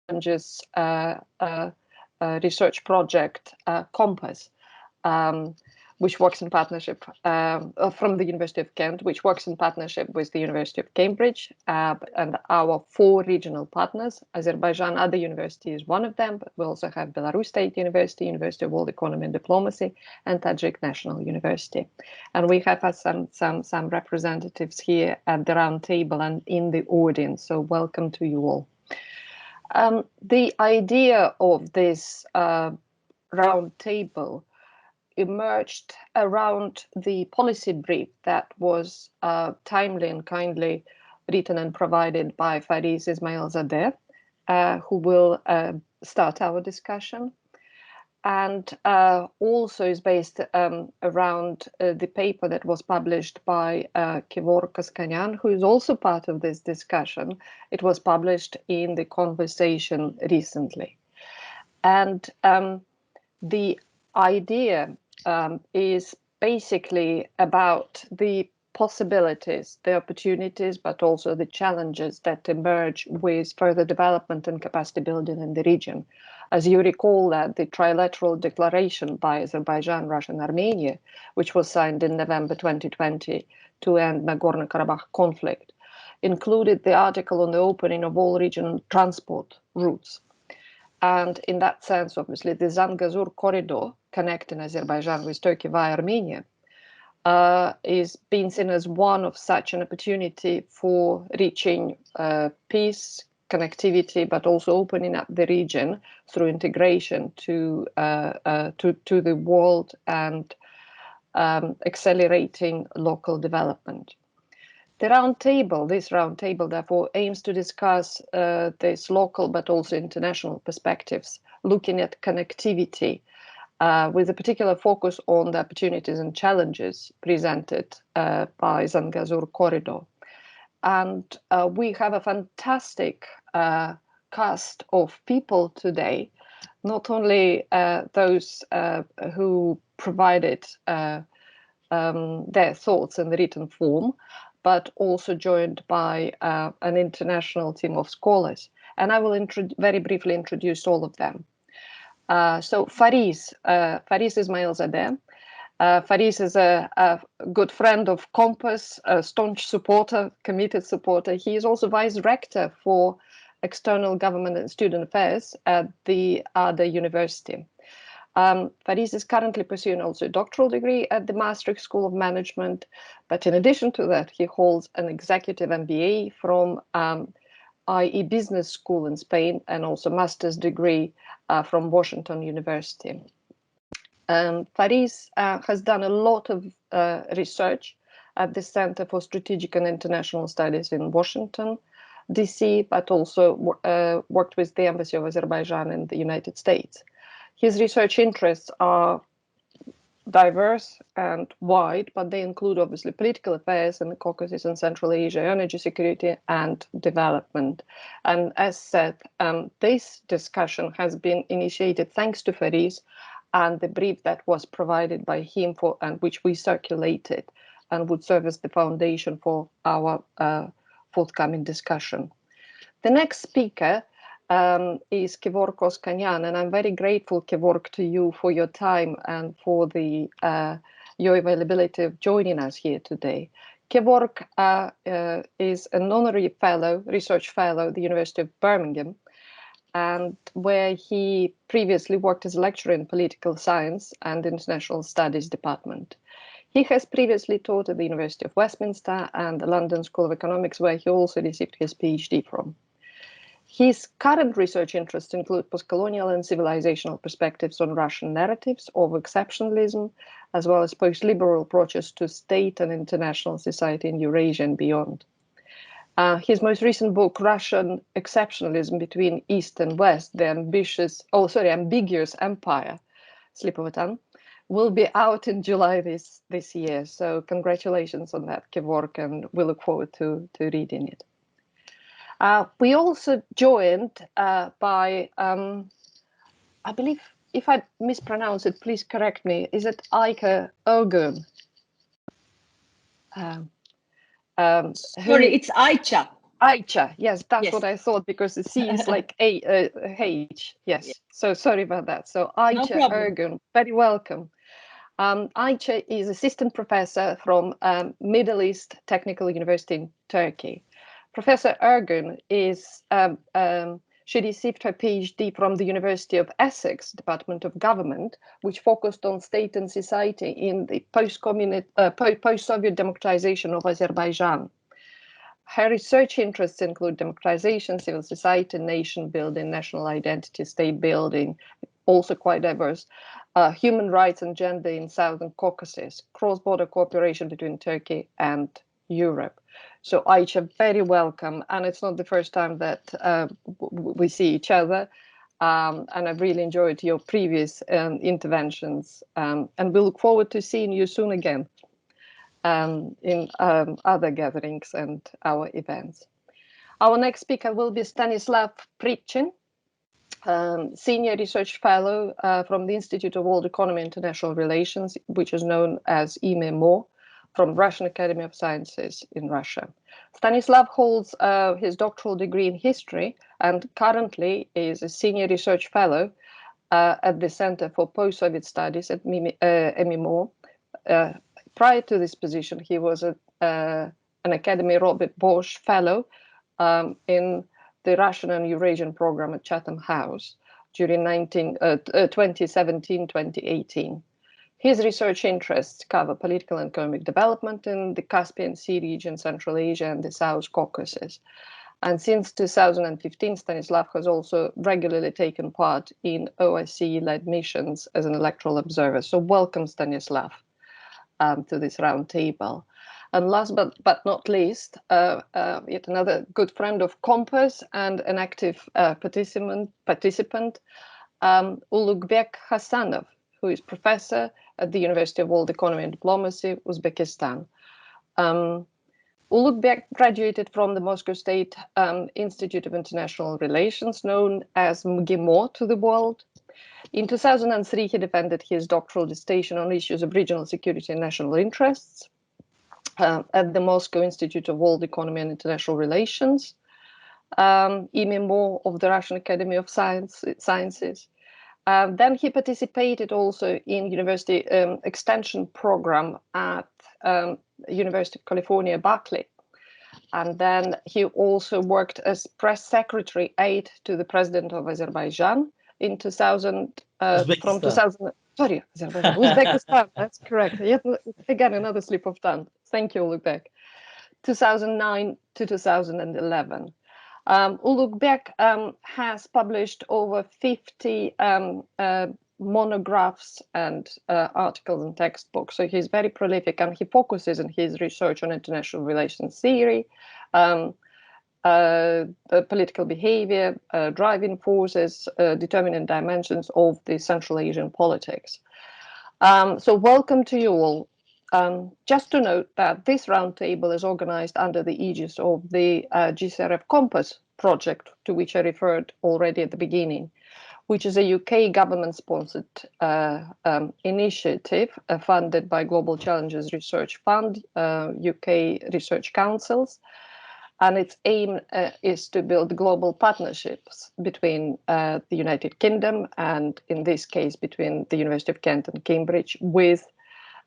challenges research project, Compass, which works in partnership from the University of Kent, which works in partnership with the University of Cambridge and our 4 regional partners. Azerbaijan Other University is one of them, but we also have Belarus State University, University of World Economy and Diplomacy, and Tajik National University. And we have some representatives here at the round table and in the audience, so welcome to you all. The idea of this round table emerged around the policy brief that was timely and kindly written and provided by Fariz Ismailzadeh, who will start our discussion, and also is based around the paper that was published by Kevork Koskanyan, who is also part of this discussion. It was published in The Conversation recently. And the idea is basically about the possibilities, the opportunities, but also the challenges that emerge with further development and capacity building in the region. As you recall, that the trilateral declaration by Azerbaijan, Russia, and Armenia, which was signed in November 2020 to end Nagorno-Karabakh conflict, included the article on the opening of all regional transport routes. And in that sense, obviously, the Zangazur Corridor, connecting Azerbaijan with Turkey via Armenia, is being seen as one of such an opportunity for reaching peace, connectivity, but also opening up the region through integration to the world and accelerating local development. This round table, therefore, aims to discuss this local but also international perspectives, looking at connectivity with a particular focus on the opportunities and challenges presented by Zangazur Corridor. And we have a fantastic cast of people today, not only those who provided their thoughts in the written form, but also joined by an international team of scholars. And I will very briefly introduce all of them. So Fariz Ismailzadeh. Fariz is a good friend of Compass, a staunch supporter, committed supporter. He is also vice rector for external government and student affairs at the Other University. Fariz is currently pursuing also a doctoral degree at the Maastricht School of Management, but in addition to that, he holds an executive MBA from IE Business School in Spain and also master's degree from Washington University. Fariz has done a lot of research at the Center for Strategic and International Studies in Washington, DC, but also worked with the Embassy of Azerbaijan in the United States. His research interests are diverse and wide, but they include obviously political affairs in the Caucasus and Central Asia, energy security and development. And as said, this discussion has been initiated thanks to Fariz and the brief that was provided by him and which we circulated and would serve as the foundation for our forthcoming discussion. The next speaker is Kevork Koskanyan, and I'm very grateful, Kevork, to you for your time and for your availability of joining us here today. Kevork is an honorary fellow, research fellow at the University of Birmingham, and where he previously worked as a lecturer in political science and international studies department. He has previously taught at the University of Westminster and the London School of Economics, where he also received his PhD from. His current research interests include postcolonial and civilizational perspectives on Russian narratives of exceptionalism, as well as post-liberal approaches to state and international society in Eurasia and beyond. His most recent book, Russian Exceptionalism Between East and West, the Ambiguous Empire, Slipovatan, will be out in July this year. So congratulations on that, Kevork, and we look forward to reading it. We also joined by, I believe, if I mispronounce it, please correct me, is it Aike Ergun? Sorry, it's Aicha. Aicha, yes, that's Yes. what I thought because the C is like H. Yeah. Yes, so sorry about that. So No Aicha problem. Ergun, very welcome. Aicha is assistant professor from Middle East Technical University in Turkey. Professor Ergun is she received her PhD from the University of Essex Department of Government, which focused on state and society in the post-Soviet democratization of Azerbaijan. Her research interests include democratization, civil society, nation building, national identity, state building, also quite diverse, human rights and gender in Southern Caucasus, cross-border cooperation between Turkey and Europe. So Aicha, very welcome. And it's not the first time that we see each other. And I've really enjoyed your previous interventions. And we look forward to seeing you soon again in other gatherings and our events. Our next speaker will be Stanislav Pritchin, Senior Research Fellow from the Institute of World Economy and International Relations, which is known as IMEMO, from Russian Academy of Sciences in Russia. Stanislav holds his doctoral degree in history and currently is a Senior Research Fellow at the Center for Post-Soviet Studies at MEMO. Prior to this position, he was an Academy Robert Bosch Fellow in the Russian and Eurasian program at Chatham House during 2017-2018. His research interests cover political and economic development in the Caspian Sea region, Central Asia, and the South Caucasus. And since 2015, Stanislav has also regularly taken part in OSCE-led missions as an electoral observer. So welcome, Stanislav, to this roundtable. And last but not least, yet another good friend of Compass and an active participant, Ulugbek Hasanov, who is professor at the University of World Economy and Diplomacy, Uzbekistan. Ulugbek graduated from the Moscow State Institute of International Relations, known as MGIMO to the world. In 2003, he defended his doctoral dissertation on issues of regional security and national interests at the Moscow Institute of World Economy and International Relations, IMEMO of the Russian Academy of Sciences. Then he participated also in university extension program at University of California, Berkeley. And then he also worked as press secretary aide to the president of Azerbaijan in 2000, from 2000, sorry, Azerbaijan, Uzbekistan, that's correct. Yet again, another slip of tongue. Thank you, Ulugbek. 2009 to 2011. Ulugbek has published over 50 monographs and articles and textbooks. So he's very prolific, and he focuses in his research on international relations theory, political behavior, driving forces, determinant dimensions of the Central Asian politics. So welcome to you all. Just to note that this roundtable is organized under the aegis of the GCRF Compass project, to which I referred already at the beginning, which is a UK government-sponsored initiative funded by Global Challenges Research Fund, UK Research Councils. And its aim is to build global partnerships between the United Kingdom and, in this case, between the University of Kent and Cambridge,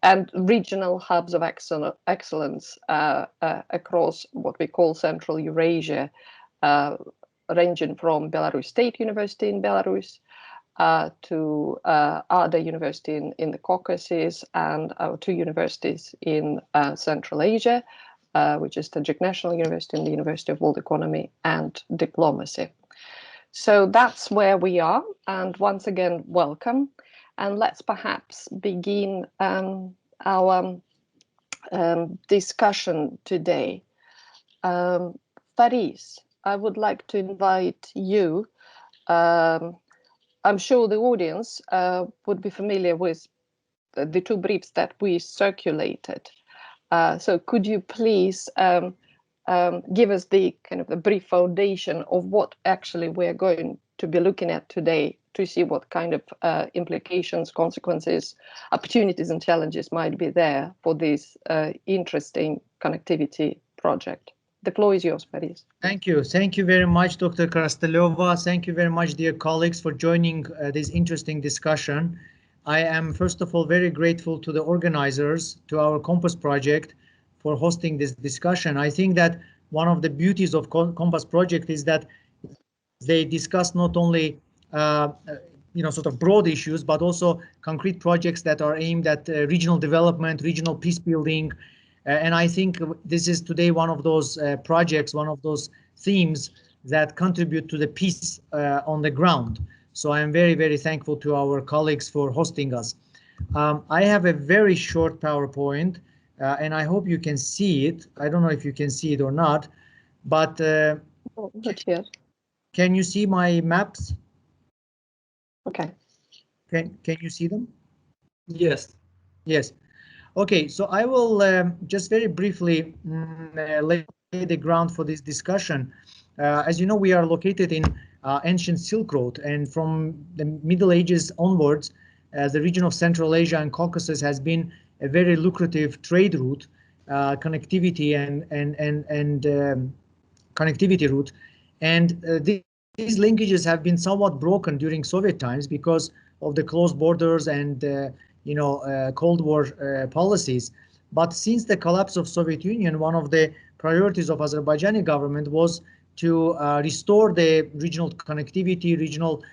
and regional hubs of excellence across what we call Central Eurasia, ranging from Belarus State University in Belarus to other universities in the Caucasus and our two universities in Central Asia, which is Tajik National University and the University of World Economy and Diplomacy. So that's where we are. And once again, welcome. And let's perhaps begin our discussion today. Faris, I would like to invite you. I'm sure the audience would be familiar with the two briefs that we circulated. So could you please give us the kind of a brief foundation of what actually we're going to be looking at today to see what kind of implications, consequences, opportunities and challenges might be there for this interesting connectivity project? The floor is yours, Boris. Thank you. Thank you very much, Dr. Krastelova. Thank you very much, dear colleagues, for joining this interesting discussion. I am, first of all, very grateful to the organizers, to our Compass project, for hosting this discussion. I think that one of the beauties of Compass project is that they discuss not only sort of broad issues, but also concrete projects that are aimed at regional development, regional peace building. And I think this is today one of those projects, one of those themes that contribute to the peace on the ground. So I am very, very thankful to our colleagues for hosting us. I have a very short PowerPoint, and I hope you can see it. I don't know if you can see it or not, but Not yet. Can you see my maps? Okay. Can you see them? Yes. Yes. Okay, so I will just very briefly lay the ground for this discussion. As you know, we are located in ancient Silk Road, and from the Middle Ages onwards, the region of Central Asia and Caucasus has been a very lucrative trade route, connectivity and connectivity route, and these linkages have been somewhat broken during Soviet times because of the closed borders and Cold War policies. But since the collapse of Soviet Union, one of the priorities of Azerbaijani government was to restore the regional connectivity, regional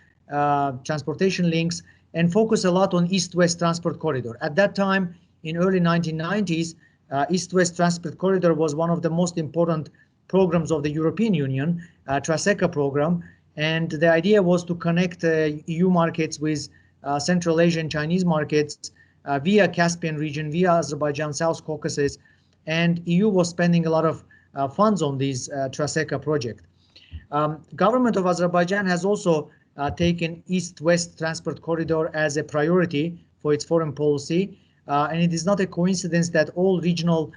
transportation links, and focus a lot on East-West transport corridor. At that time, in early 1990s, East-West transport corridor was one of the most important programs of the European Union, Traseka program, and the idea was to connect EU markets with Central Asian Chinese markets via Caspian region, via Azerbaijan, South Caucasus, and EU was spending a lot of funds on this Traseka project. Government of Azerbaijan has also taken East-West transport corridor as a priority for its foreign policy, and it is not a coincidence that all regional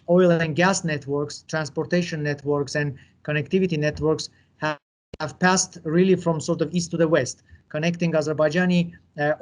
oil and gas networks, transportation networks, and connectivity networks have passed really from sort of east to the west, connecting Azerbaijani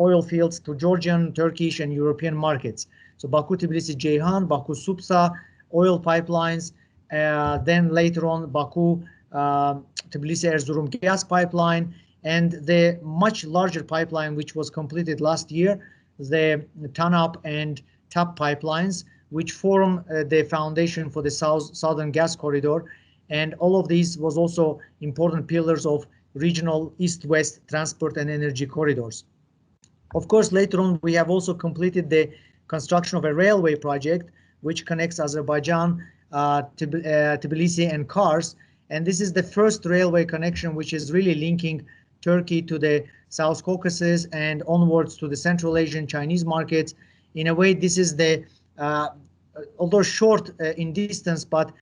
oil fields to Georgian, Turkish, and European markets. So Baku, Tbilisi, Ceyhan, Baku, Supsa, oil pipelines, then later on Baku, Tbilisi, Erzurum gas pipeline, and the much larger pipeline which was completed last year, the TANAP and TAP pipelines, which form the foundation for the Southern Gas Corridor. And all of these was also important pillars of regional east-west transport and energy corridors. Of course, later on, we have also completed the construction of a railway project, which connects Azerbaijan, Tbilisi, and Kars. And this is the first railway connection which is really linking Turkey to the South Caucasus and onwards to the Central Asian Chinese markets. In a way, this is the, although short in distance, but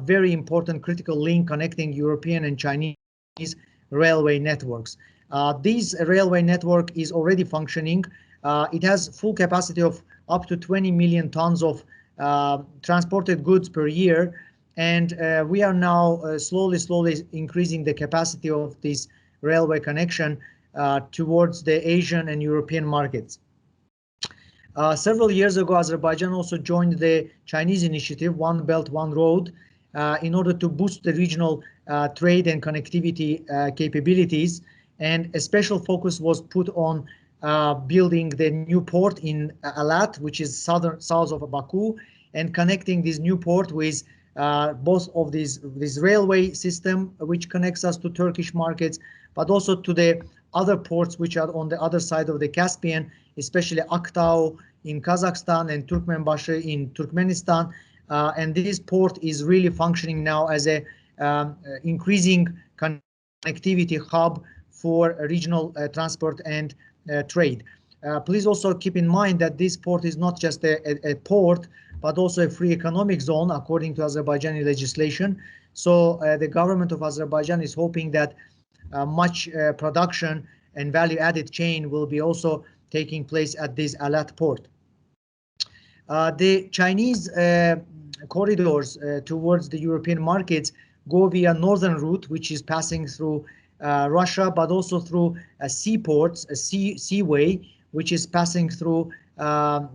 very important critical link connecting European and Chinese railway networks. This railway network is already functioning. It has full capacity of up to 20 million tons of transported goods per year. And we are now slowly increasing the capacity of this railway connection towards the Asian and European markets. Several years ago, Azerbaijan also joined the Chinese initiative, One Belt, One Road, in order to boost the regional trade and connectivity capabilities. And a special focus was put on building the new port in Alat, which is south of Baku, and connecting this new port with both of this railway system, which connects us to Turkish markets, but also to the other ports which are on the other side of the Caspian, especially Aktau in Kazakhstan and Turkmenbashi in Turkmenistan. And this port is really functioning now as a increasing connectivity hub for regional transport and trade. Please also keep in mind that this port is not just a port, but also a free economic zone according to Azerbaijani legislation. So the government of Azerbaijan is hoping that much production and value-added chain will be also taking place at this Alat port. The Chinese corridors towards the European markets go via northern route, which is passing through Russia, but also through seaports, a seaway, which is passing through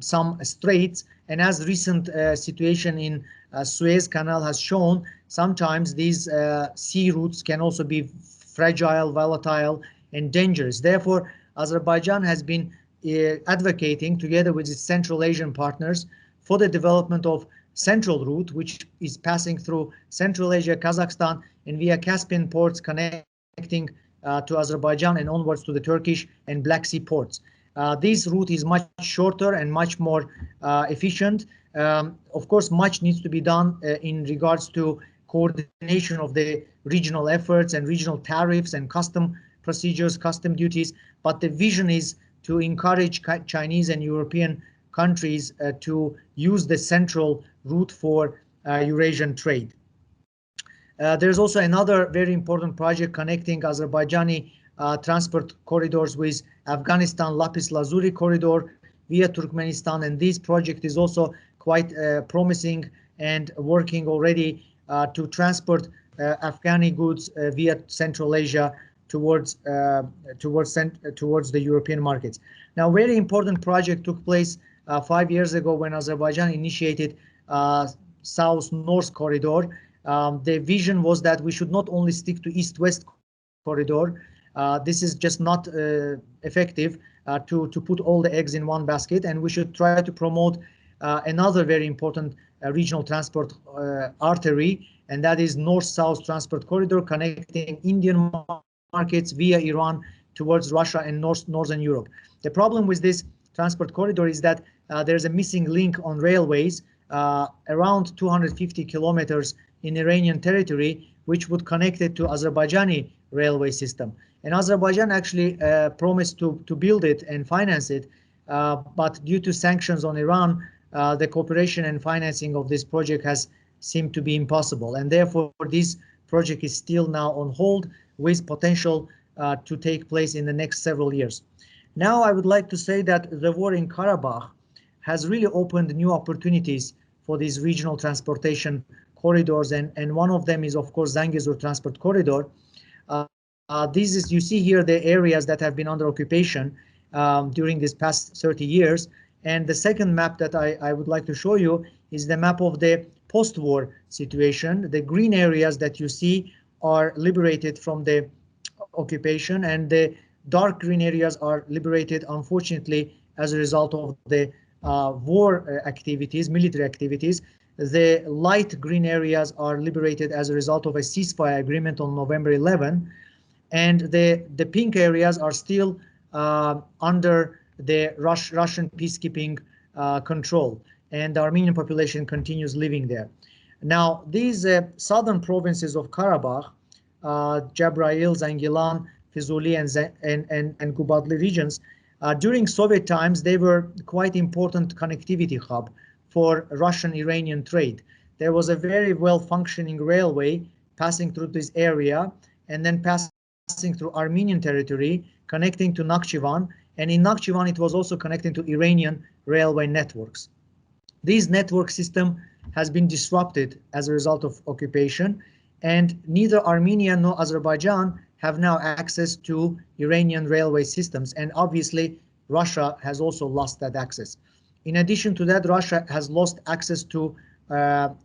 some straits. And as recent situation in Suez Canal has shown, sometimes these sea routes can also be fragile, volatile, and dangerous. Therefore, Azerbaijan has been advocating, together with its Central Asian partners, for the development of Central Route, which is passing through Central Asia, Kazakhstan, and via Caspian ports connecting to Azerbaijan and onwards to the Turkish and Black Sea ports. This route is much shorter and much more efficient. Of course, much needs to be done in regards to coordination of the regional efforts and regional tariffs and custom procedures, custom duties, but the vision is to encourage Chinese and European countries to use the central route for Eurasian trade. There's also another very important project connecting Azerbaijani transport corridors with Afghanistan Lapis Lazuli corridor via Turkmenistan, and this project is also quite promising and working already to transport Afghani goods via Central Asia towards the European markets. Now, very important project took place 5 years ago when Azerbaijan initiated South-North corridor. The vision was that we should not only stick to East-West corridor. This is just not effective to put all the eggs in one basket, and we should try to promote another very important regional transport artery, and that is North-South transport corridor connecting Indian markets via Iran towards Russia and Northern Europe. The problem with this transport corridor is that there's a missing link on railways around 250 kilometers in Iranian territory, which would connect it to Azerbaijani railway system. And Azerbaijan actually promised to build it and finance it, but due to sanctions on Iran, the cooperation and financing of this project has seemed to be impossible. And therefore, this project is still now on hold with potential to take place in the next several years. Now, I would like to say that the war in Karabakh has really opened new opportunities for these regional transportation corridors, and one of them is, of course, Zangazur Transport Corridor. This is, you see here, the areas that have been under occupation during these past 30 years. And the second map that I would like to show you is the map of the post-war situation. The green areas that you see are liberated from the occupation, and the dark green areas are liberated, unfortunately, as a result of the war activities, military activities. The light green areas are liberated as a result of a ceasefire agreement on November 11, and the pink areas are still under the Russian peacekeeping control, and the Armenian population continues living there. Now, these southern provinces of Karabakh, Jabrayil, Zangilan, Fizuli, and Gubadli regions, during Soviet times, they were quite important connectivity hub for Russian-Iranian trade. There was a very well-functioning railway passing through this area and then passing through Armenian territory, connecting to Nakhchivan, and in Nakhchivan it was also connecting to Iranian railway networks. This network system has been disrupted as a result of occupation, and neither Armenia nor Azerbaijan have now access to Iranian railway systems, and obviously Russia has also lost that access. In addition to that, Russia has lost access to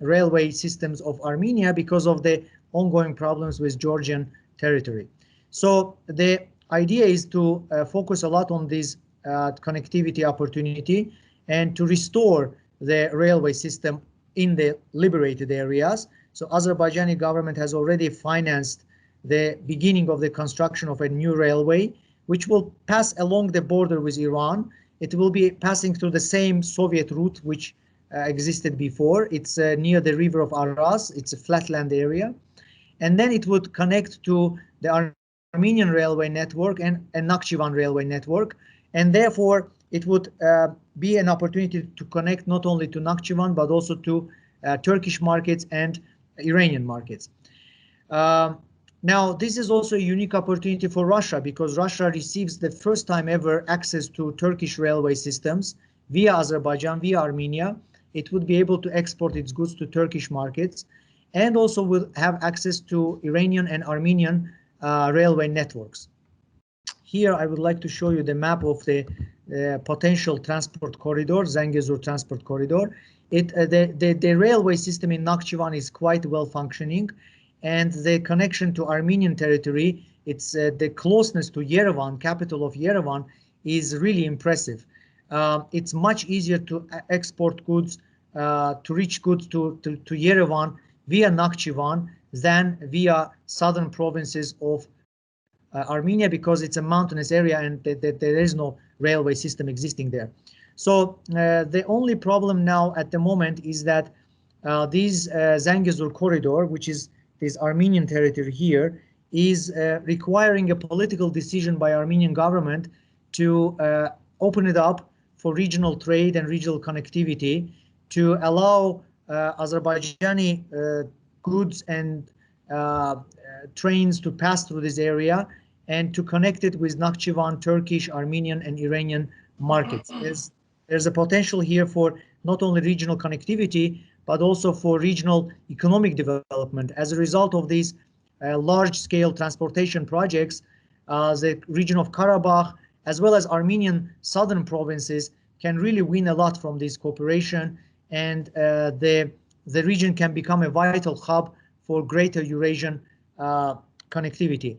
railway systems of Armenia because of the ongoing problems with Georgian territory. So the idea is to focus a lot on this connectivity opportunity and to restore the railway system in the liberated areas. So Azerbaijani government has already financed the beginning of the construction of a new railway, which will pass along the border with Iran. It will be passing through the same Soviet route which existed before. It's near the river of Araz. It's a flatland area. And then it would connect to the Armenian railway network and Nakhchivan railway network. And therefore, it would be an opportunity to connect not only to Nakhchivan, but also to Turkish markets and Iranian markets. Now, this is also a unique opportunity for Russia because Russia receives the first time ever access to Turkish railway systems via Azerbaijan, via Armenia. It would be able to export its goods to Turkish markets and also will have access to Iranian and Armenian railway networks. here I would like to show you the map of the potential transport corridor, Zangazur transport corridor. The railway system in Nakhchivan is quite well functioning, and the connection to Armenian territory, it's the closeness to Yerevan, capital of Yerevan, is really impressive. It's much easier to export goods, to reach goods to Yerevan via Nakhchivan than via southern provinces of Armenia, because it's a mountainous area and there is no railway system existing there. So the only problem now at the moment is that this Zangazur corridor, which is this Armenian territory here, is requiring a political decision by Armenian government to open it up for regional trade and regional connectivity, to allow Azerbaijani goods and trains to pass through this area, and to connect it with Nakhchivan, Turkish, Armenian, and Iranian markets. There's a potential here for not only regional connectivity, but also for regional economic development. As a result of these large-scale transportation projects, the region of Karabakh, as well as Armenian southern provinces, can really win a lot from this cooperation, and the region can become a vital hub for greater Eurasian connectivity.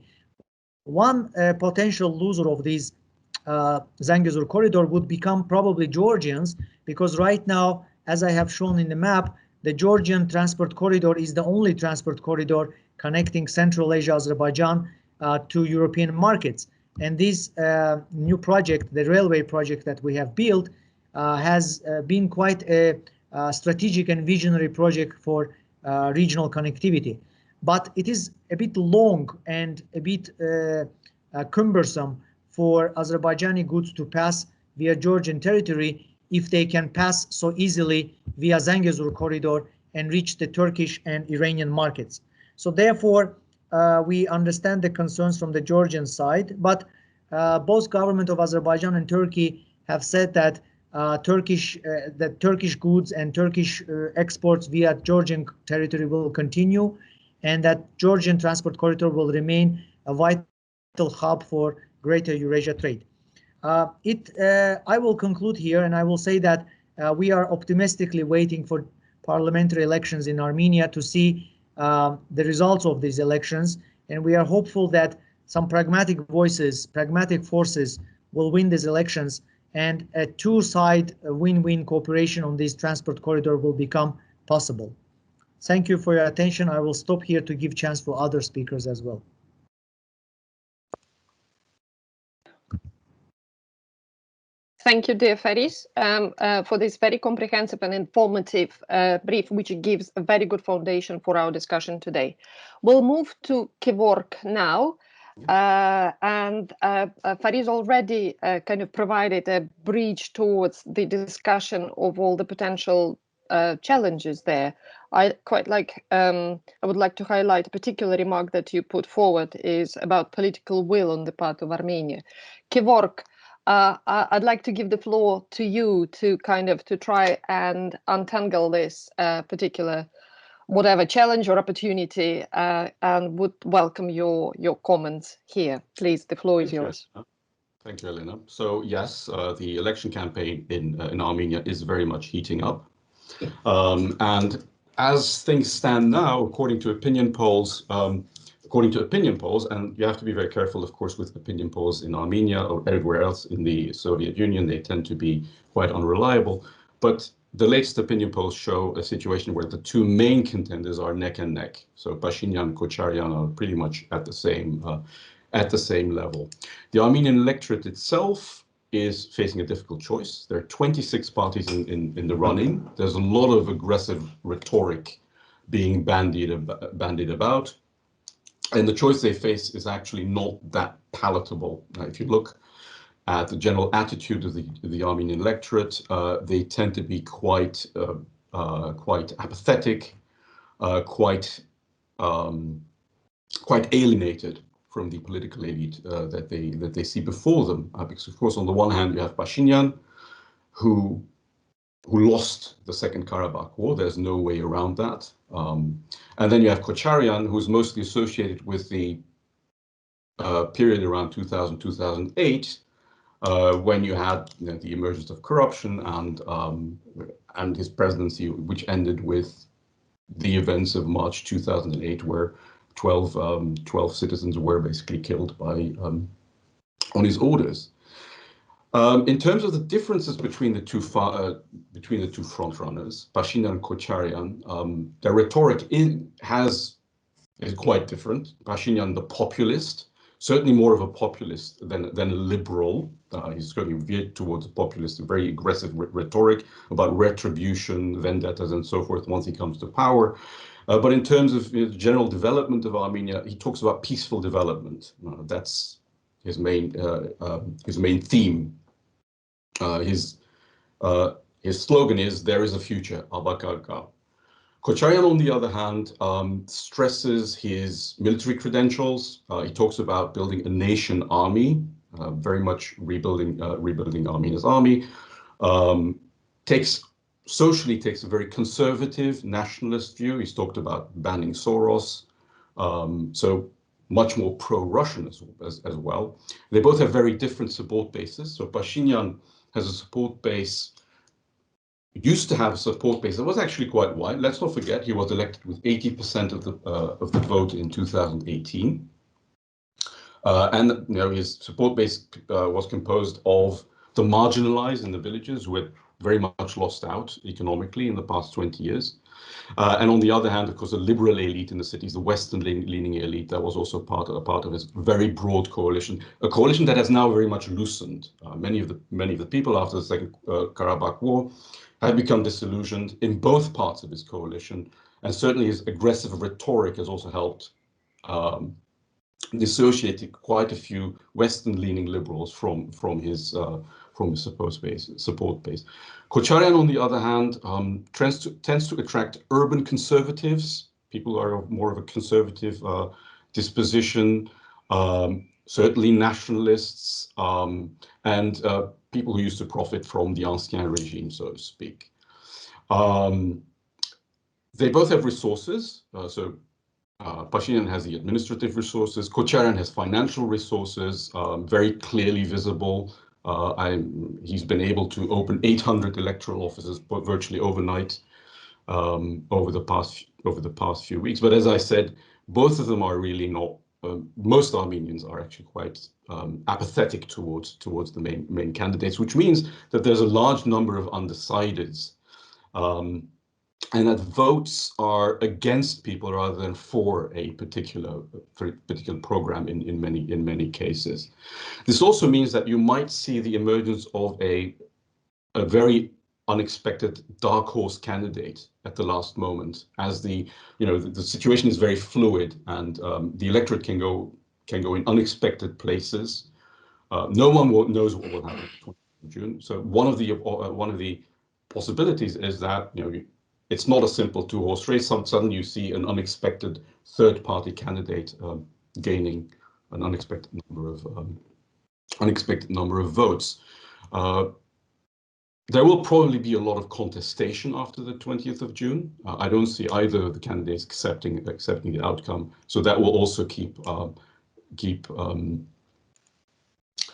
One potential loser of this Zangazur corridor would become probably Georgians, because right now, as I have shown in the map, the Georgian transport corridor is the only transport corridor connecting Central Asia, Azerbaijan to European markets. And this new project, the railway project that we have built, has been quite a strategic and visionary project for regional connectivity. But it is a bit long and a bit cumbersome for Azerbaijani goods to pass via Georgian territory if they can pass so easily via Zangazur corridor and reach the Turkish and Iranian markets. So therefore, we understand the concerns from the Georgian side, but both government of Azerbaijan and Turkey have said that Turkish goods and Turkish exports via Georgian territory will continue, and that Georgian transport corridor will remain a vital hub for greater Eurasia trade. I will conclude here, and I will say that we are optimistically waiting for parliamentary elections in Armenia to see the results of these elections, and we are hopeful that some pragmatic voices, pragmatic forces will win these elections, and a two-side win-win cooperation on this transport corridor will become possible. Thank you for your attention. I will stop here to give chance for other speakers as well. Thank you, dear Faris, for this very comprehensive and informative brief, which gives a very good foundation for our discussion today. We'll move to Kevork now. And Faris already kind of provided a bridge towards the discussion of all the potential challenges there. I would like to highlight a particular remark that you put forward is about political will on the part of Armenia. Kevork, I'd like to give the floor to you to try and untangle this particular whatever challenge or opportunity, and would welcome your comments here. Please, the floor is yours. Thank you, Elena. So yes, the election campaign in Armenia is very much heating up. And as things stand now, according to opinion polls, and you have to be very careful, of course, with opinion polls in Armenia or everywhere else in the Soviet Union, they tend to be quite unreliable. But the latest opinion polls show a situation where the two main contenders are neck and neck. So Pashinyan and Kocharyan are pretty much at the same level. The Armenian electorate itself is facing a difficult choice. There are 26 parties in the running. There's a lot of aggressive rhetoric being bandied about. And the choice they face is actually not that palatable. If you look at the general attitude of the Armenian electorate, they tend to be quite apathetic, quite alienated from the political elite that they see before them. Because of course, on the one hand, you have Pashinyan, who lost the Second Karabakh War. There's no way around that. And then you have Kocharyan, who's mostly associated with the period around 2000, 2008, when you had the emergence of corruption and his presidency, which ended with the events of March 2008, where 12 citizens were basically killed by on his orders. In terms of the differences between the two frontrunners, Pashinyan and Kocharyan, their rhetoric is quite different. Pashinyan, the populist, certainly more of a populist than a liberal. He's certainly veered towards a populist, a very aggressive rhetoric about retribution, vendettas, and so forth once he comes to power. But in terms of general development of Armenia, he talks about peaceful development. That's his main theme. His slogan is "There is a future, Abakaka." Kocharyan, on the other hand, stresses his military credentials. He talks about building a nation army, very much rebuilding Armenia's army. Socially takes a very conservative nationalist view. He's talked about banning Soros, so much more pro-Russian as well. They both have very different support bases. So Pashinyan has a support base. Used to have a support base that was actually quite wide. Let's not forget he was elected with 80% of the vote in 2018, and his support base was composed of the marginalized in the villages who had very much lost out economically in the past 20 years, and on the other hand, of course, the liberal elite in the cities, the Western-leaning elite, that was also part of his very broad coalition, a coalition that has now very much loosened. Many of the people after the Second Karabakh War had become disillusioned in both parts of his coalition, and certainly his aggressive rhetoric has also helped dissociate quite a few Western-leaning liberals from his support base. Kocharyan, on the other hand, tends to attract urban conservatives, people who are more of a conservative disposition, certainly nationalists, and people who used to profit from the ancien regime, so to speak. They both have resources. Pashinyan has the administrative resources. Kocharyan has financial resources, very clearly visible. He's been able to open 800 electoral offices virtually overnight over the past few weeks. But as I said, both of them are really not. Most Armenians are actually quite apathetic towards the main candidates, which means that there's a large number of undecideds, and that votes are against people rather than for a particular program in many cases. This also means that you might see the emergence of a very unexpected dark horse candidate at the last moment, as the situation is very fluid, and the electorate can go in unexpected places. No one knows what will happen in June. So one of the possibilities is that it's not a simple two-horse race. Suddenly you see an unexpected third-party candidate gaining an unexpected number of votes. There will probably be a lot of contestation after the 20th of June. I don't see either of the candidates accepting the outcome. So that will also keep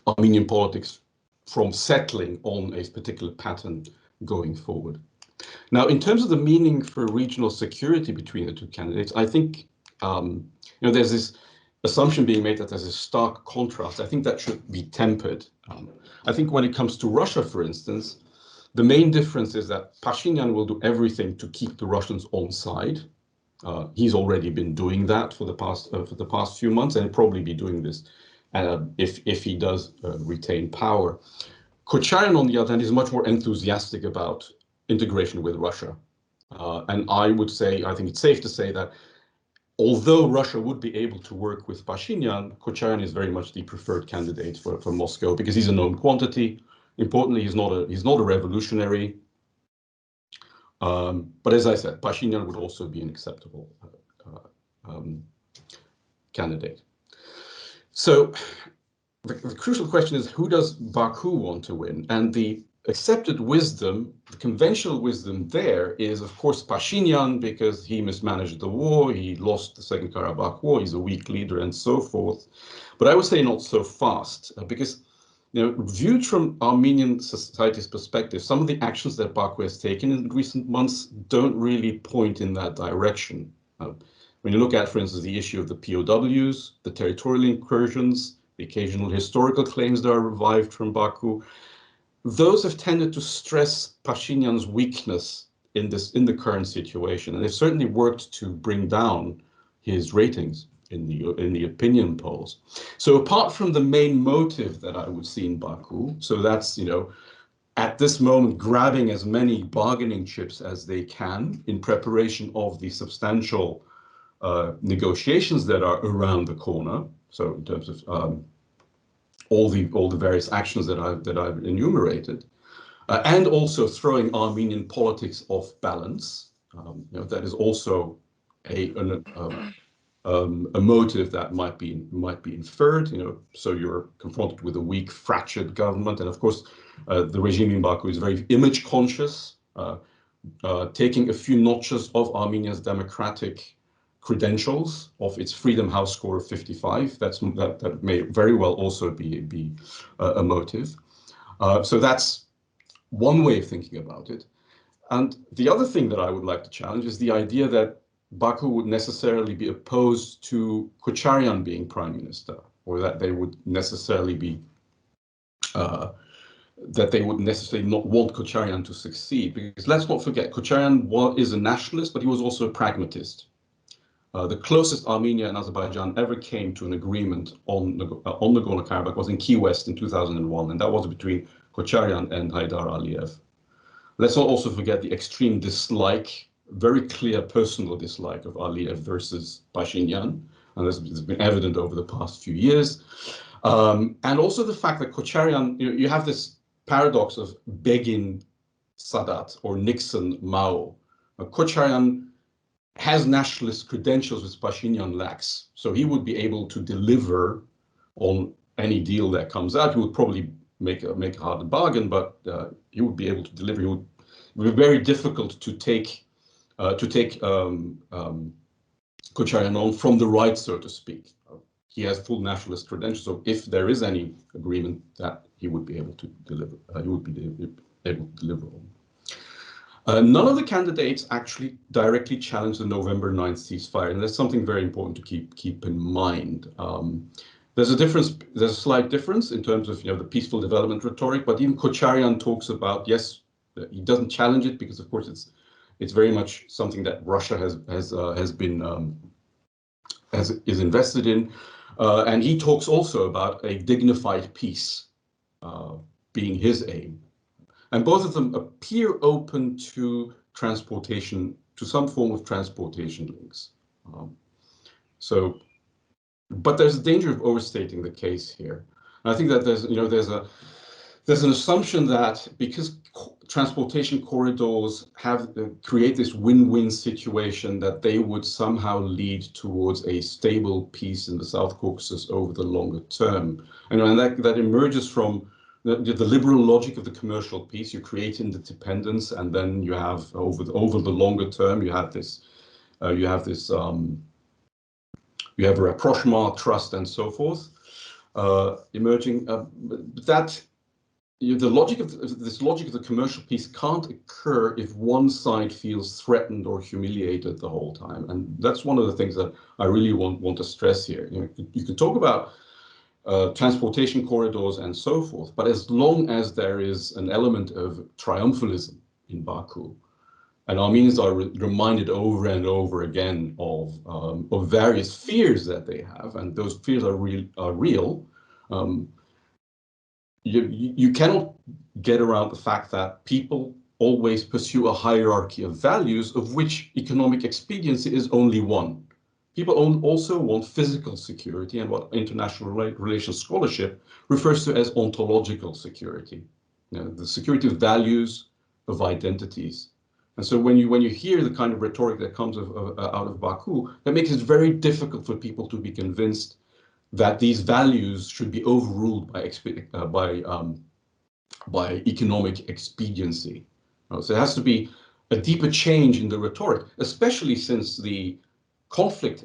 Armenian politics from settling on a particular pattern going forward. Now, in terms of the meaning for regional security between the two candidates, I think there's this assumption being made that there's a stark contrast. I think that should be tempered. I think when it comes to Russia, for instance, the main difference is that Pashinyan will do everything to keep the Russians on side. He's already been doing that for the past few months, and he'll probably be doing this if he does retain power. Kocharyan, on the other hand, is much more enthusiastic about integration with Russia. And I think it's safe to say that although Russia would be able to work with Pashinyan, Kocharyan is very much the preferred candidate for Moscow because he's a known quantity. Importantly, he's not a revolutionary. But as I said, Pashinyan would also be an acceptable candidate. So the crucial question is, who does Baku want to win? And the accepted wisdom, the conventional wisdom there is, of course, Pashinyan, because he mismanaged the war, he lost the Second Karabakh War, he's a weak leader and so forth. But I would say not so fast, because viewed from Armenian society's perspective, some of the actions that Baku has taken in recent months don't really point in that direction. When you look at, for instance, the issue of the POWs, the territorial incursions, the occasional historical claims that are revived from Baku, those have tended to stress Pashinyan's weakness in the current situation, and they've certainly worked to bring down his ratings in the opinion polls. So apart from the main motive that I would see in Baku, so that's at this moment grabbing as many bargaining chips as they can in preparation of the substantial negotiations that are around the corner. So in terms of all the various actions that I've enumerated, and also throwing Armenian politics off balance. That is also a motive that might be inferred. So you're confronted with a weak, fractured government, and of course, the regime in Baku is very image conscious, taking a few notches of Armenia's democratic credentials of its Freedom House score of 55. That may very well also be a motive. So that's one way of thinking about it. And the other thing that I would like to challenge is the idea that Baku would necessarily be opposed to Kocharyan being prime minister, or that they would necessarily be not want Kocharyan to succeed. Because let's not forget, Kocharyan is a nationalist, but he was also a pragmatist. The closest Armenia and Azerbaijan ever came to an agreement on Nagorno-Karabakh was in Key West in 2001, and that was between Kocharyan and Haydar Aliyev. Let's not also forget the extreme dislike, very clear personal dislike of Aliyev versus Pashinyan, and this has been evident over the past few years. And also the fact that Kocharyan, you have this paradox of Begin Sadat or Nixon Mao. Kocharyan has nationalist credentials which Pashinyan lacks, so he would be able to deliver on any deal that comes out. He would probably make a hard bargain, but he would be able to deliver. It would be very difficult to take Kocharyan on from the right, so to speak. He has full nationalist credentials, so if there is any agreement, that he would be able to deliver. He would be able to deliver on. None of the candidates actually directly challenged the November 9th ceasefire, and that's something very important to keep in mind. There's a slight difference in terms of the peaceful development rhetoric, but even Kocharyan talks about, yes, he doesn't challenge it because of course it's very much something that Russia is invested in, and he talks also about a dignified peace being his aim. And both of them appear open to transportation, to some form of transportation links. But there's a danger of overstating the case here. And I think that there's an assumption that because transportation corridors create this win-win situation, that they would somehow lead towards a stable peace in the South Caucasus over the longer term. And that emerges from the liberal logic of the commercial peace. You create interdependence, and then you have over the longer term you have a rapprochement, trust, and so forth emerging. The logic of the commercial peace can't occur if one side feels threatened or humiliated the whole time, and that's one of the things that I really want to stress here. You can talk about transportation corridors and so forth, but as long as there is an element of triumphalism in Baku, and Armenians are reminded over and over again of various fears that they have, and those fears are real. You cannot get around the fact that people always pursue a hierarchy of values, of which economic expediency is only one. People also want physical security, and what international relations scholarship refers to as ontological security, the security of values, of identities. And so when you hear the kind of rhetoric that comes out of Baku, that makes it very difficult for people to be convinced that these values should be overruled by by economic expediency. So there has to be a deeper change in the rhetoric, especially since the conflict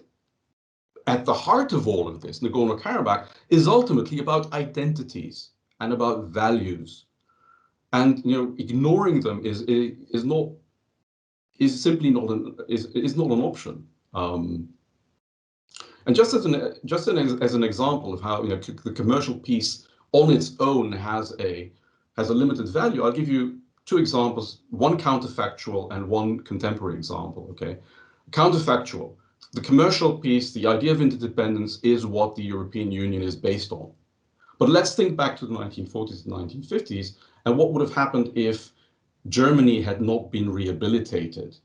at the heart of all of this, Nagorno-Karabakh, is ultimately about identities and about values. And ignoring them is simply not an option. And just as an example of how the commercial piece on its own has a limited value, I'll give you two examples, one counterfactual and one contemporary example. Okay, counterfactual. The commercial piece, the idea of interdependence, is what the European Union is based on. But let's think back to the 1940s and 1950s, and what would have happened if Germany had not been rehabilitated,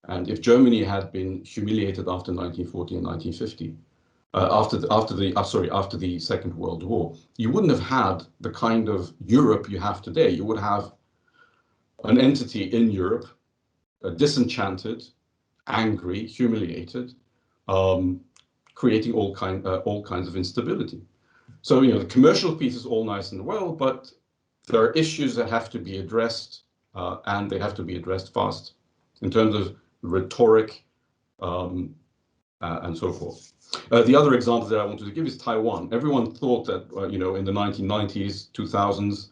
and if Germany had been humiliated after 1940 and 1950, after the Second World War. You wouldn't have had the kind of Europe you have today. You would have an entity in Europe, disenchanted, angry, humiliated, creating all kinds of instability. So the commercial piece is all nice and well, but there are issues that have to be addressed, and they have to be addressed fast in terms of rhetoric and so forth. The other example that I wanted to give is Taiwan. Everyone thought that in the 1990s, 2000s,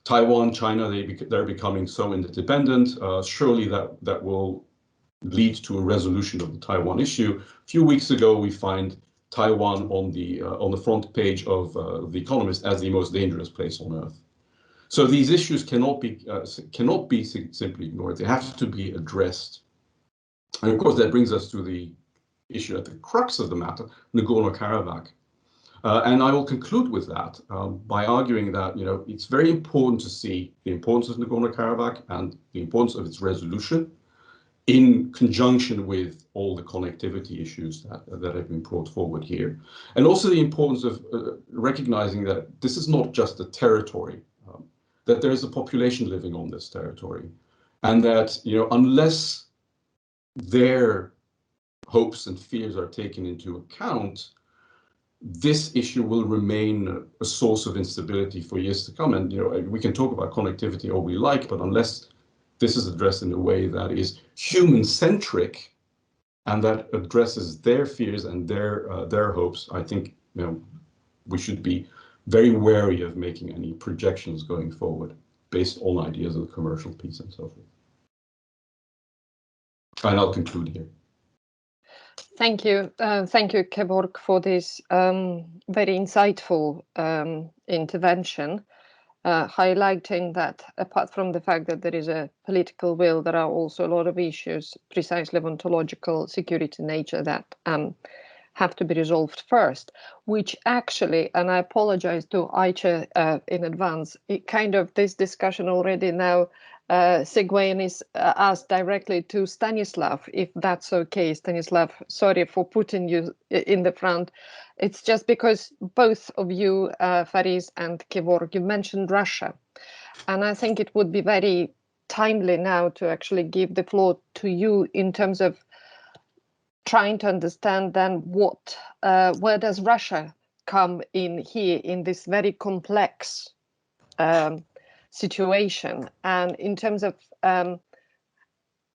Taiwan, China, they're becoming so interdependent. Surely that will lead to a resolution of the Taiwan issue. A few weeks ago, we find Taiwan on the front page of The Economist as the most dangerous place on earth. So these issues cannot be simply ignored. They have to be addressed. And of course, that brings us to the issue at the crux of the matter, Nagorno-Karabakh. And I will conclude with that by arguing that it's very important to see the importance of Nagorno-Karabakh and the importance of its resolution in conjunction with all the connectivity issues that have been brought forward here. And also the importance of recognizing that this is not just a territory, that there is a population living on this territory, and that unless their hopes and fears are taken into account, this issue will remain a source of instability for years to come. And we can talk about connectivity all we like, but unless this is addressed in a way that is human-centric and that addresses their fears and their hopes, I think we should be very wary of making any projections going forward based on ideas of the commercial piece and so forth. And I'll conclude here. Thank you, Kevork, for this very insightful intervention, highlighting that apart from the fact that there is a political will, there are also a lot of issues, precisely of ontological security nature, that have to be resolved first, which actually, and I apologize to Aicha in advance, it kind of, this discussion already now segueing is asked directly to Stanislav, if that's okay. Stanislav, sorry for putting you in the front. It's just because both of you, Faris and Kevork, you mentioned Russia. And I think it would be very timely now to actually give the floor to you in terms of trying to understand then where does Russia come in here in this very complex situation, and in terms of kind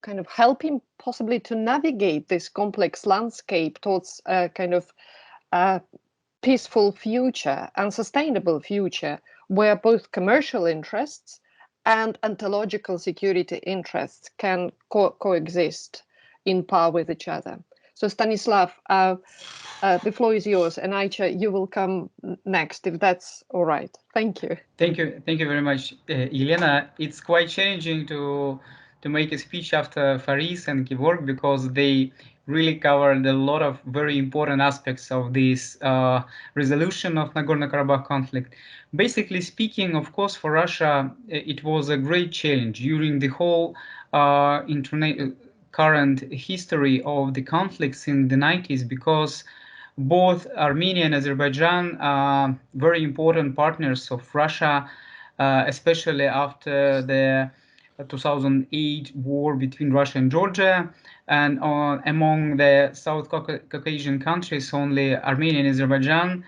of helping possibly to navigate this complex landscape towards a kind of peaceful future and sustainable future where both commercial interests and ontological security interests can coexist in par with each other. So Stanislav, the floor is yours, and Aicha, you will come next, if that's all right. Thank you. Thank you very much, Elena. It's quite challenging to make a speech after Faris and Kevork, because they really covered a lot of very important aspects of this resolution of Nagorno-Karabakh conflict. Basically speaking, of course, for Russia, it was a great challenge during the whole current history of the conflicts in the 90s, because both Armenia and Azerbaijan are very important partners of Russia, especially after the 2008 war between Russia and Georgia, and among the South Caucasian countries, only Armenia and Azerbaijan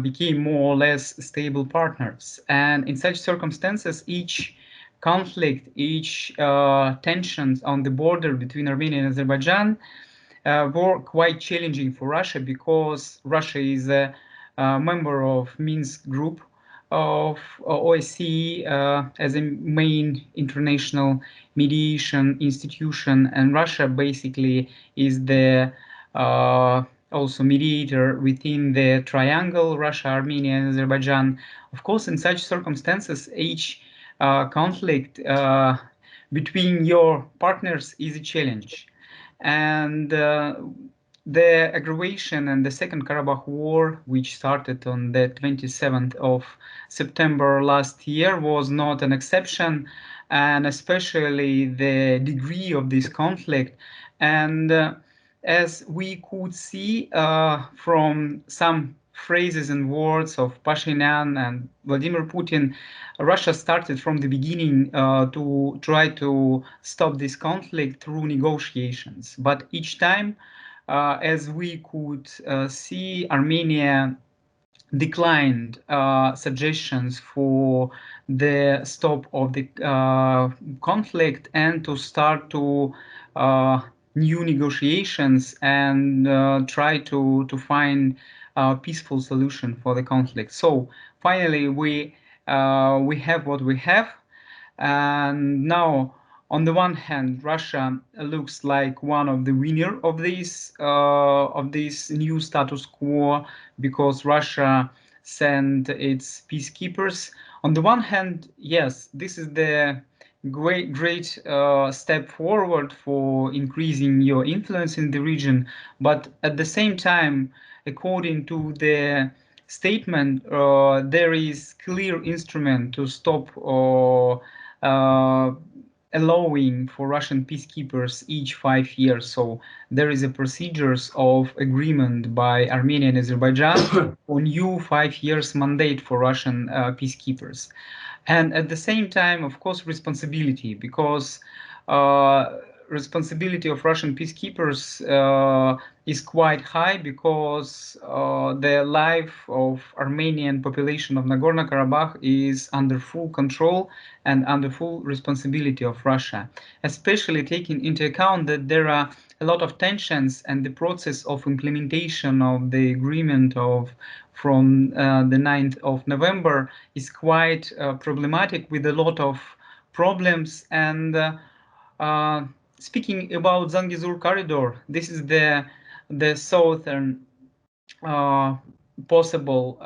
became more or less stable partners. And in such circumstances, each conflict, each tensions on the border between Armenia and Azerbaijan were quite challenging for Russia, because Russia is a member of Minsk group of OSCE as a main international mediation institution, and Russia basically is the also mediator within the triangle Russia, Armenia, and Azerbaijan. Of course, in such circumstances, each conflict between your partners is a challenge. And the aggravation and the Second Karabakh War, which started on the 27th of September last year, was not an exception, and especially the degree of this conflict. And as we could see from some phrases and words of Pashinyan and Vladimir Putin, Russia started from the beginning to try to stop this conflict through negotiations. But each time, as we could see, Armenia declined suggestions for the stop of the conflict and to start to new negotiations and try to find a peaceful solution for the conflict. So finally, we have what we have, and now, on the one hand, Russia looks like one of the winner of this new status quo, because Russia sent its peacekeepers. On the one hand, yes, this is the great step forward for increasing your influence in the region, but at the same time, according to the statement, there is clear instrument to stop allowing for Russian peacekeepers each 5 years. So there is a procedures of agreement by Armenia and Azerbaijan on new 5 years mandate for Russian peacekeepers. And at the same time, of course, responsibility, because responsibility of Russian peacekeepers is quite high, because the life of Armenian population of Nagorno-Karabakh is under full control and under full responsibility of Russia, especially taking into account that there are a lot of tensions, and the process of implementation of the agreement from the 9th of November is quite problematic, with a lot of problems. And speaking about Zangazur Corridor, this is the southern possible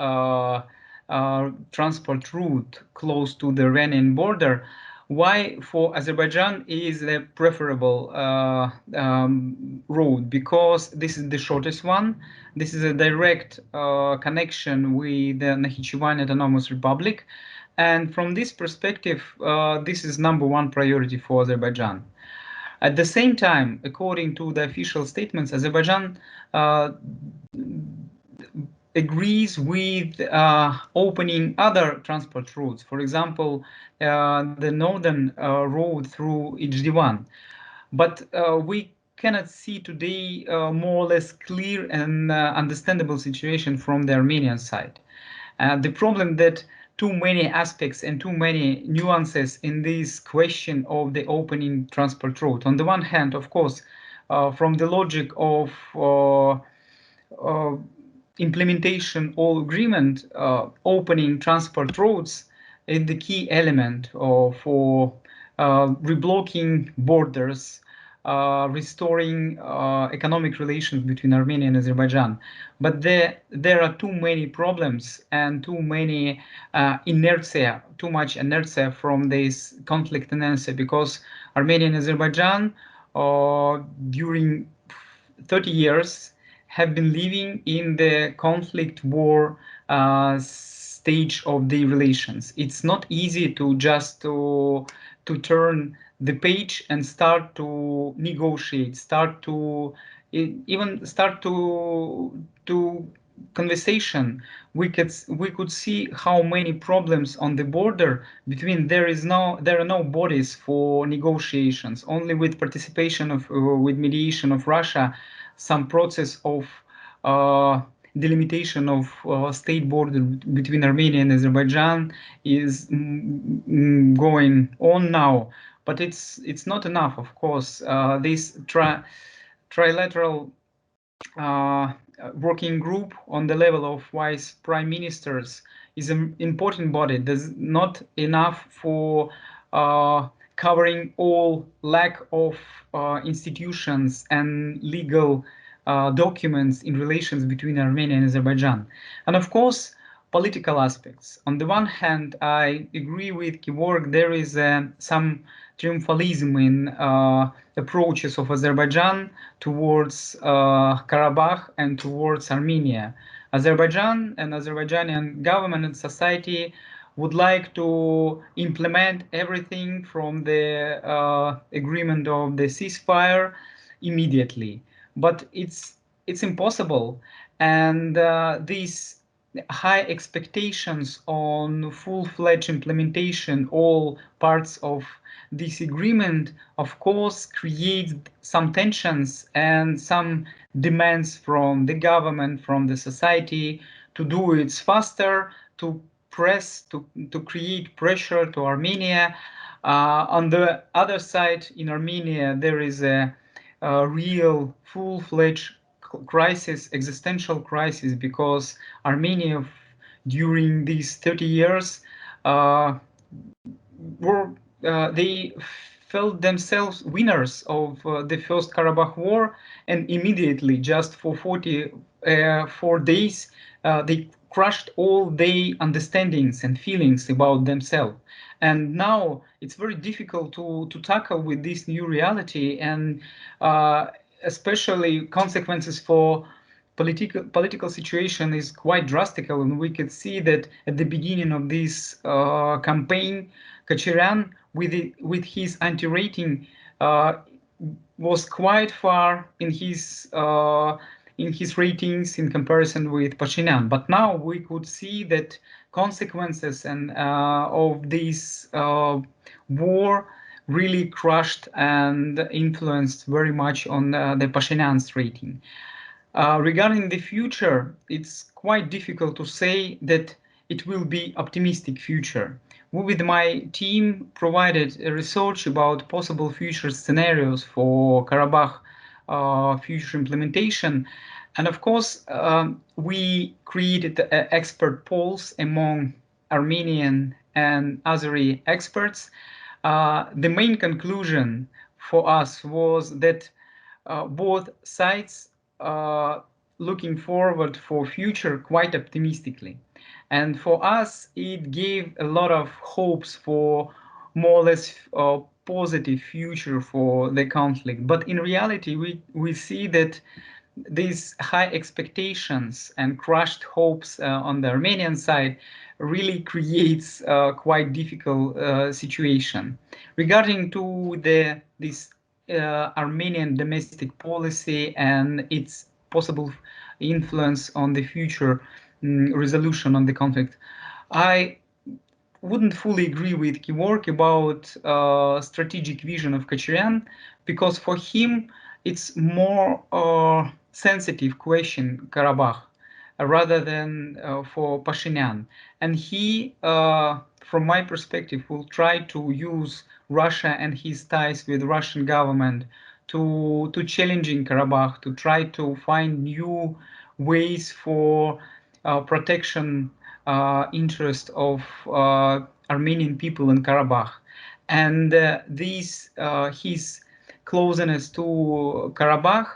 transport route close to the Iranian border. Why for Azerbaijan is the preferable route? Because this is the shortest one. This is a direct connection with the Nakhchivan Autonomous Republic. And from this perspective, this is #1 priority for Azerbaijan. At the same time, according to the official statements, Azerbaijan agrees with opening other transport routes, for example, the northern road through HD1. But we cannot see today more or less clear and understandable situation from the Armenian side. The problem that too many aspects and too many nuances in this question of the opening transport route. On the one hand, of course, from the logic of implementation or agreement, opening transport routes is the key element for reblocking borders, restoring economic relations between Armenia and Azerbaijan. But there are too many problems and too many too much inertia from this conflict inertia, because Armenia and Azerbaijan during 30 years have been living in the conflict war stage of the relations. It's not easy to just to turn the page and start to negotiate, even start to conversation, we could see how many problems on the border between there are no bodies for negotiations. Only with participation of with mediation of Russia, some process of delimitation of state border between Armenia and Azerbaijan is going on now, but it's not enough. Of course, this trilateral working group on the level of vice prime ministers is an important body. There's not enough for covering all lack of institutions and legal documents in relations between Armenia and Azerbaijan. And of course, political aspects. On the one hand, I agree with Georg, there is some triumphalism in approaches of Azerbaijan towards Karabakh and towards Armenia. Azerbaijan and Azerbaijani government and society would like to implement everything from the agreement of the ceasefire immediately, but it's impossible, and these high expectations on full-fledged implementation all parts of this agreement of course creates some tensions and some demands from the government, from the society to do it faster, to create pressure to Armenia. On the other side, in Armenia, there is a real full-fledged crisis, existential crisis, because Armenia during these 30 years they felt themselves winners of the First Karabakh War, and immediately, just for 44 days, they crushed all their understandings and feelings about themselves. And now it's very difficult to tackle with this new reality, and especially consequences for political situation is quite drastic, and we could see that at the beginning of this campaign, Kacharyan, with his anti-rating, was quite far in his ratings in comparison with Pashinyan. But now we could see that consequences and of this war really crushed and influenced very much on the Pashinyan's rating. Regarding the future, it's quite difficult to say that it will be optimistic future. We, with my team, provided research about possible future scenarios for Karabakh future implementation. And of course, we created expert polls among Armenian and Azeri experts. The main conclusion for us was that both sides looking forward for future quite optimistically. And for us, it gave a lot of hopes for more or less positive future for the conflict. But in reality, we see that these high expectations and crushed hopes on the Armenian side really creates a quite difficult situation. Regarding to this Armenian domestic policy and its possible influence on the future resolution on the conflict, I wouldn't fully agree with Georg about strategic vision of Kacharyan, because for him it's more sensitive question, Karabakh, rather than for Pashinyan. And he, from my perspective, will try to use Russia and his ties with Russian government to challenging Karabakh, to try to find new ways for protection interest of Armenian people in Karabakh. And his closeness to Karabakh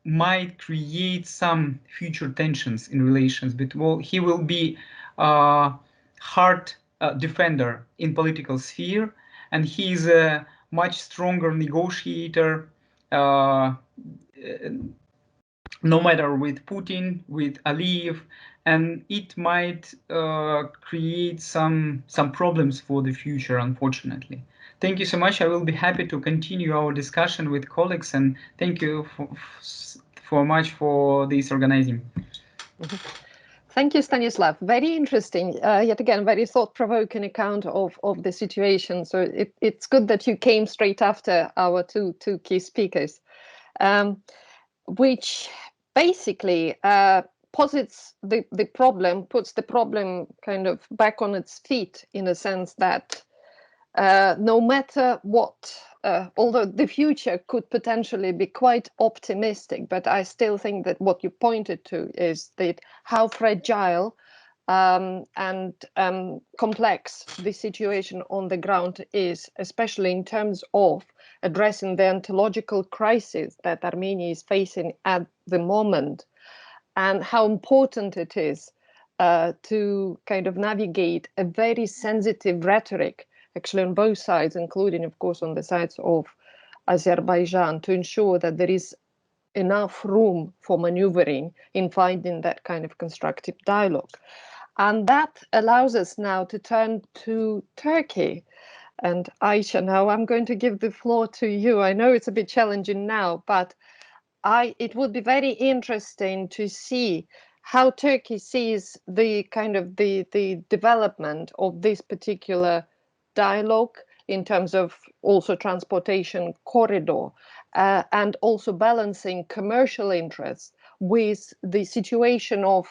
might create some future tensions in relations, but he will be a hard defender in political sphere, and he is a much stronger negotiator, no matter with Putin, with Aliyev, and it might create some problems for the future, unfortunately. Thank you so much. I will be happy to continue our discussion with colleagues, and thank you for much for this organizing. Thank you, Stanislav. Very interesting. Yet again, very thought-provoking account of the situation. So it's good that you came straight after our two key speakers, which basically posits the problem, puts the problem kind of back on its feet, in a sense that no matter what, although the future could potentially be quite optimistic, but I still think that what you pointed to is that how fragile and complex the situation on the ground is, especially in terms of addressing the ontological crisis that Armenia is facing at the moment, and how important it is to kind of navigate a very sensitive rhetoric, actually on both sides, including, of course, on the sides of Azerbaijan, to ensure that there is enough room for maneuvering in finding that kind of constructive dialogue. And that allows us now to turn to Turkey. And Aisha, now I'm going to give the floor to you. I know it's a bit challenging now, but it would be very interesting to see how Turkey sees the kind of the development of this particular dialogue in terms of also transportation corridor, and also balancing commercial interests with the situation of,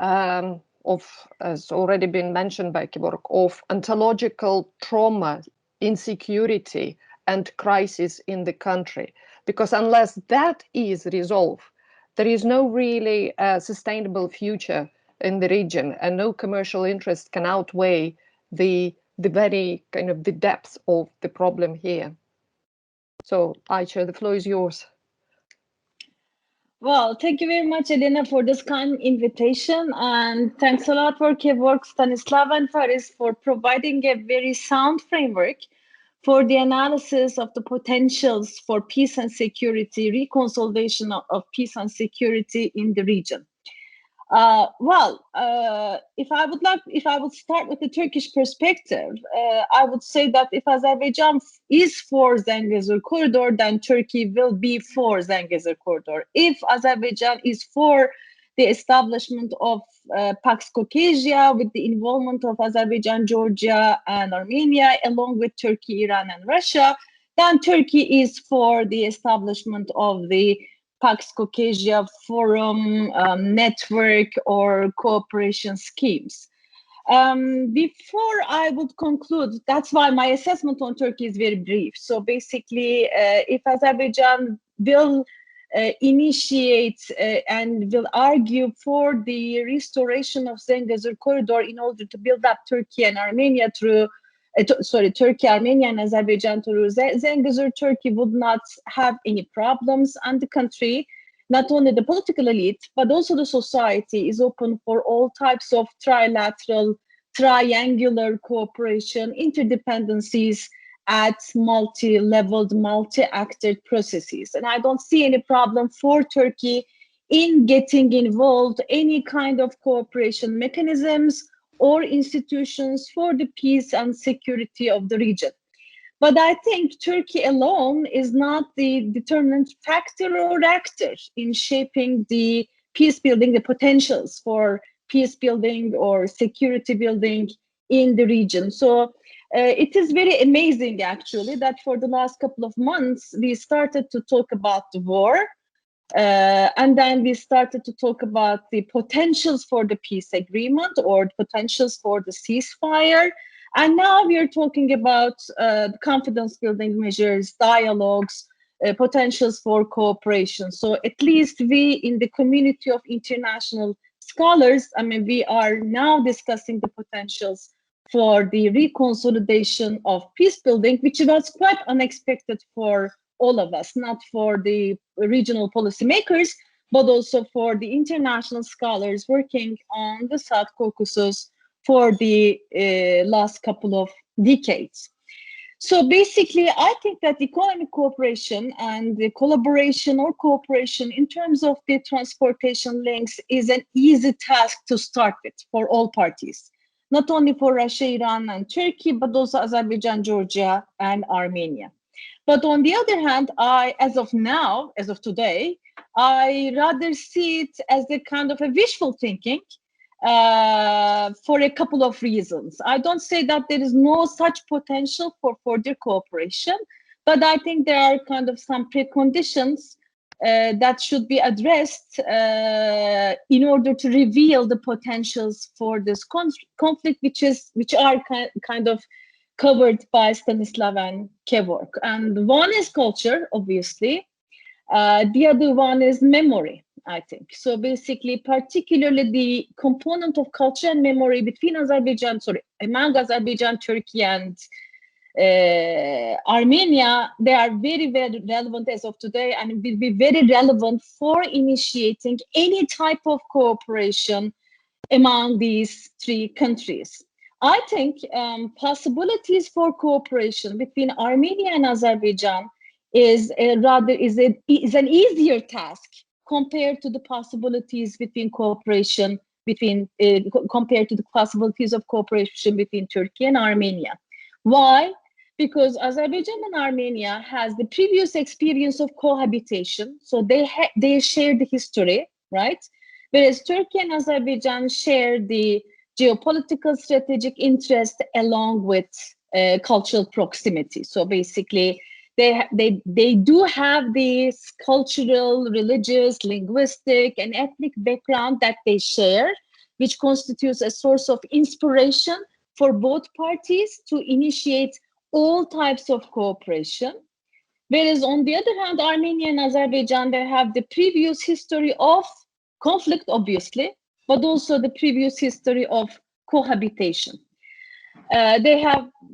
as already been mentioned by Kiborg, of ontological trauma, insecurity, and crisis in the country. Because unless that is resolved, there is no really sustainable future in the region, and no commercial interest can outweigh the very kind of the depth of the problem here. So, Aisha, the floor is yours. Well, thank you very much, Elena, for this kind invitation. And thanks a lot for Kevork, Stanislav, and Faris for providing a very sound framework for the analysis of the potentials for peace and security, reconsolidation of peace and security in the region. If I would start with the Turkish perspective, I would say that if Azerbaijan is for Zangazur Corridor, then Turkey will be for Zangazur Corridor. If Azerbaijan is for the establishment of Pax Caucasia with the involvement of Azerbaijan, Georgia, and Armenia, along with Turkey, Iran, and Russia, then Turkey is for the establishment of the Pax Caucasia Forum network or cooperation schemes. Before I would conclude, that's why my assessment on Turkey is very brief. So basically, if Azerbaijan will initiate and will argue for the restoration of Zangazur Corridor in order to build up Turkey and Armenia through Turkey, Armenia, and Azerbaijan through Zangazur, Turkey would not have any problems, and the country, not only the political elite, but also the society, is open for all types of trilateral, triangular cooperation, interdependencies at multi-leveled, multi-acted processes. And I don't see any problem for Turkey in getting involved any kind of cooperation mechanisms or institutions for the peace and security of the region. But I think Turkey alone is not the determinant factor or actor in shaping the peace building, the potentials for peace building or security building in the region. So it is very amazing, actually, that for the last couple of months, we started to talk about the war. And then we started to talk about the potentials for the peace agreement or potentials for the ceasefire. And now we are talking about confidence building measures, dialogues, potentials for cooperation. So at least we in the community of international scholars, I mean, we are now discussing the potentials for the reconsolidation of peace building, which was quite unexpected for all of us, not for the regional policymakers, but also for the international scholars working on the South Caucasus for the last couple of decades. So basically, I think that economic cooperation and the collaboration or cooperation in terms of the transportation links is an easy task to start with for all parties, not only for Russia, Iran, and Turkey, but also Azerbaijan, Georgia, and Armenia. But on the other hand, as of today, I rather see it as a kind of a wishful thinking for a couple of reasons. I don't say that there is no such potential for further cooperation, but I think there are kind of some preconditions that should be addressed in order to reveal the potentials for this conflict, which are kind of covered by Stanislav and Kevork. And one is culture, obviously. The other one is memory, I think. So basically, particularly the component of culture and memory among Azerbaijan, Turkey, and Armenia, they are very, very relevant as of today, and will be very relevant for initiating any type of cooperation among these three countries. I think possibilities for cooperation between Armenia and Azerbaijan is an easier task compared to the possibilities between cooperation compared to the possibilities of cooperation between Turkey and Armenia. Why? Because Azerbaijan and Armenia has the previous experience of cohabitation, so they share the history, right? Whereas Turkey and Azerbaijan share the geopolitical strategic interest along with cultural proximity. So basically, they do have this cultural, religious, linguistic, and ethnic background that they share, which constitutes a source of inspiration for both parties to initiate all types of cooperation. Whereas on the other hand, Armenia and Azerbaijan, they have the previous history of conflict, obviously, but also the previous history of cohabitation.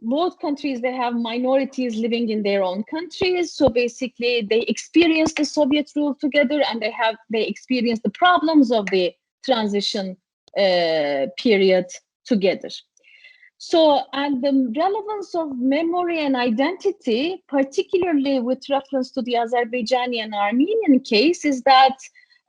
Both countries, they have minorities living in their own countries. So basically they experienced the Soviet rule together, and they experienced the problems of the transition period together. So, and the relevance of memory and identity, particularly with reference to the Azerbaijani and Armenian case, is that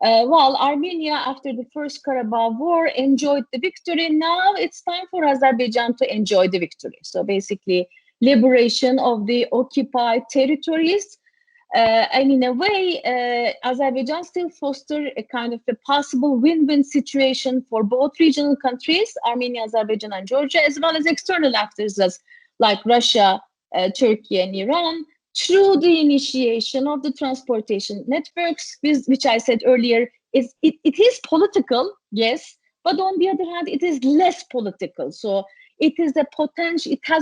while Armenia, after the First Karabakh War, enjoyed the victory, now it's time for Azerbaijan to enjoy the victory. So basically, liberation of the occupied territories. And in a way, Azerbaijan still fosters a kind of a possible win-win situation for both regional countries, Armenia, Azerbaijan, and Georgia, as well as external actors like Russia, Turkey, and Iran, through the initiation of the transportation networks, which I said earlier, it is political, yes, but on the other hand, it is less political. So it has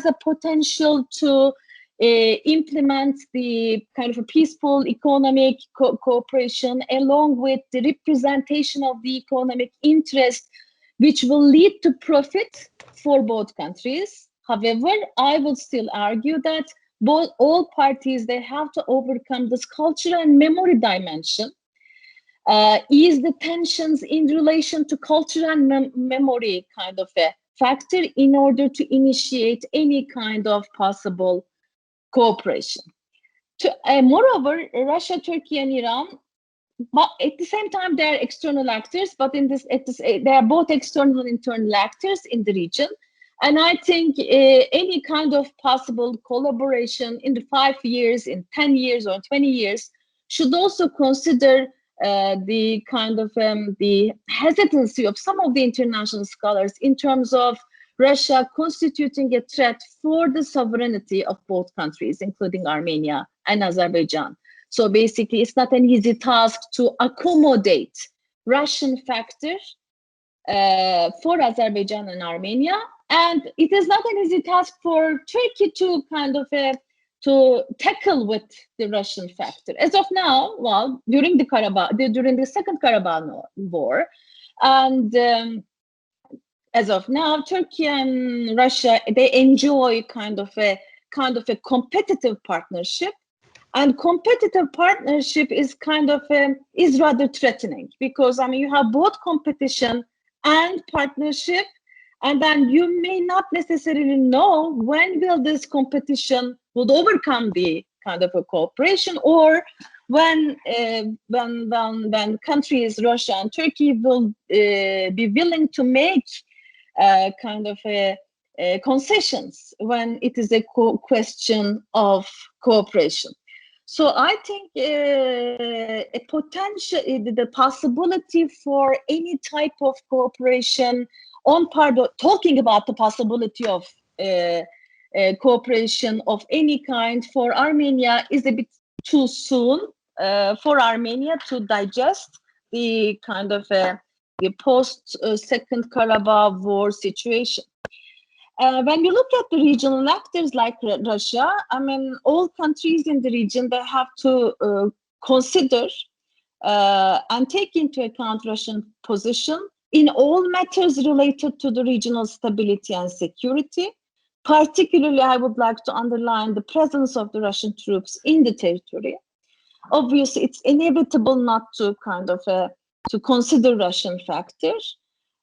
a potential to implement the kind of a peaceful economic cooperation along with the representation of the economic interest, which will lead to profit for both countries. However, I would still argue that all parties, they have to overcome this cultural and memory dimension, ease the tensions in relation to culture and memory kind of a factor in order to initiate any kind of possible cooperation. Moreover, Russia, Turkey, and Iran, but at the same time, they are external actors, but they are both external and internal actors in the region. And I think any kind of possible collaboration in the 5 years, in 10 years, or 20 years should also consider the kind of the hesitancy of some of the international scholars in terms of Russia constituting a threat for the sovereignty of both countries, including Armenia and Azerbaijan. So basically, it's not an easy task to accommodate Russian factors for Azerbaijan and Armenia. And it is not an easy task for Turkey to kind of to tackle with the Russian factor. As of now, well, during the Second Karabakh War, and as of now, Turkey and Russia, they enjoy kind of a competitive partnership, and competitive partnership is is rather threatening, because you have both competition and partnership, and then you may not necessarily know when will this competition will overcome the kind of a cooperation, or when countries, Russia and Turkey, will be willing to make kind of a concessions when it is a question of cooperation. So I think a potential, the possibility for any type of cooperation on part of talking about the possibility of cooperation of any kind for Armenia is a bit too soon for Armenia to digest the kind of the post Second Karabakh War situation. When we look at the regional actors like Russia, I mean, all countries in the region, they have to consider and take into account Russian position in all matters related to the regional stability and security. Particularly, I would like to underline the presence of the Russian troops in the territory. Obviously, it's inevitable not to kind of to consider Russian factors.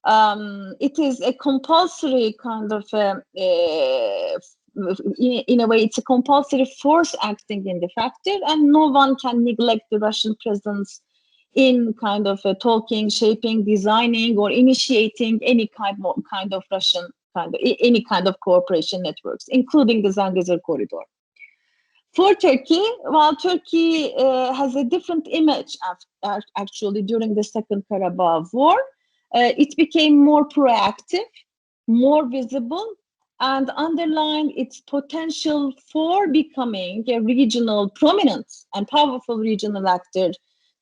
It is a compulsory kind of, in a way, it's a compulsory force acting in the factor, and no one can neglect the Russian presence in kind of talking, shaping, designing, or initiating any kind of Russian any kind of cooperation networks, including the Zangazur Corridor. For Turkey, while Turkey has a different image actually during the Second Karabakh War, it became more proactive, more visible, and underlined its potential for becoming a regional, prominent and powerful regional actor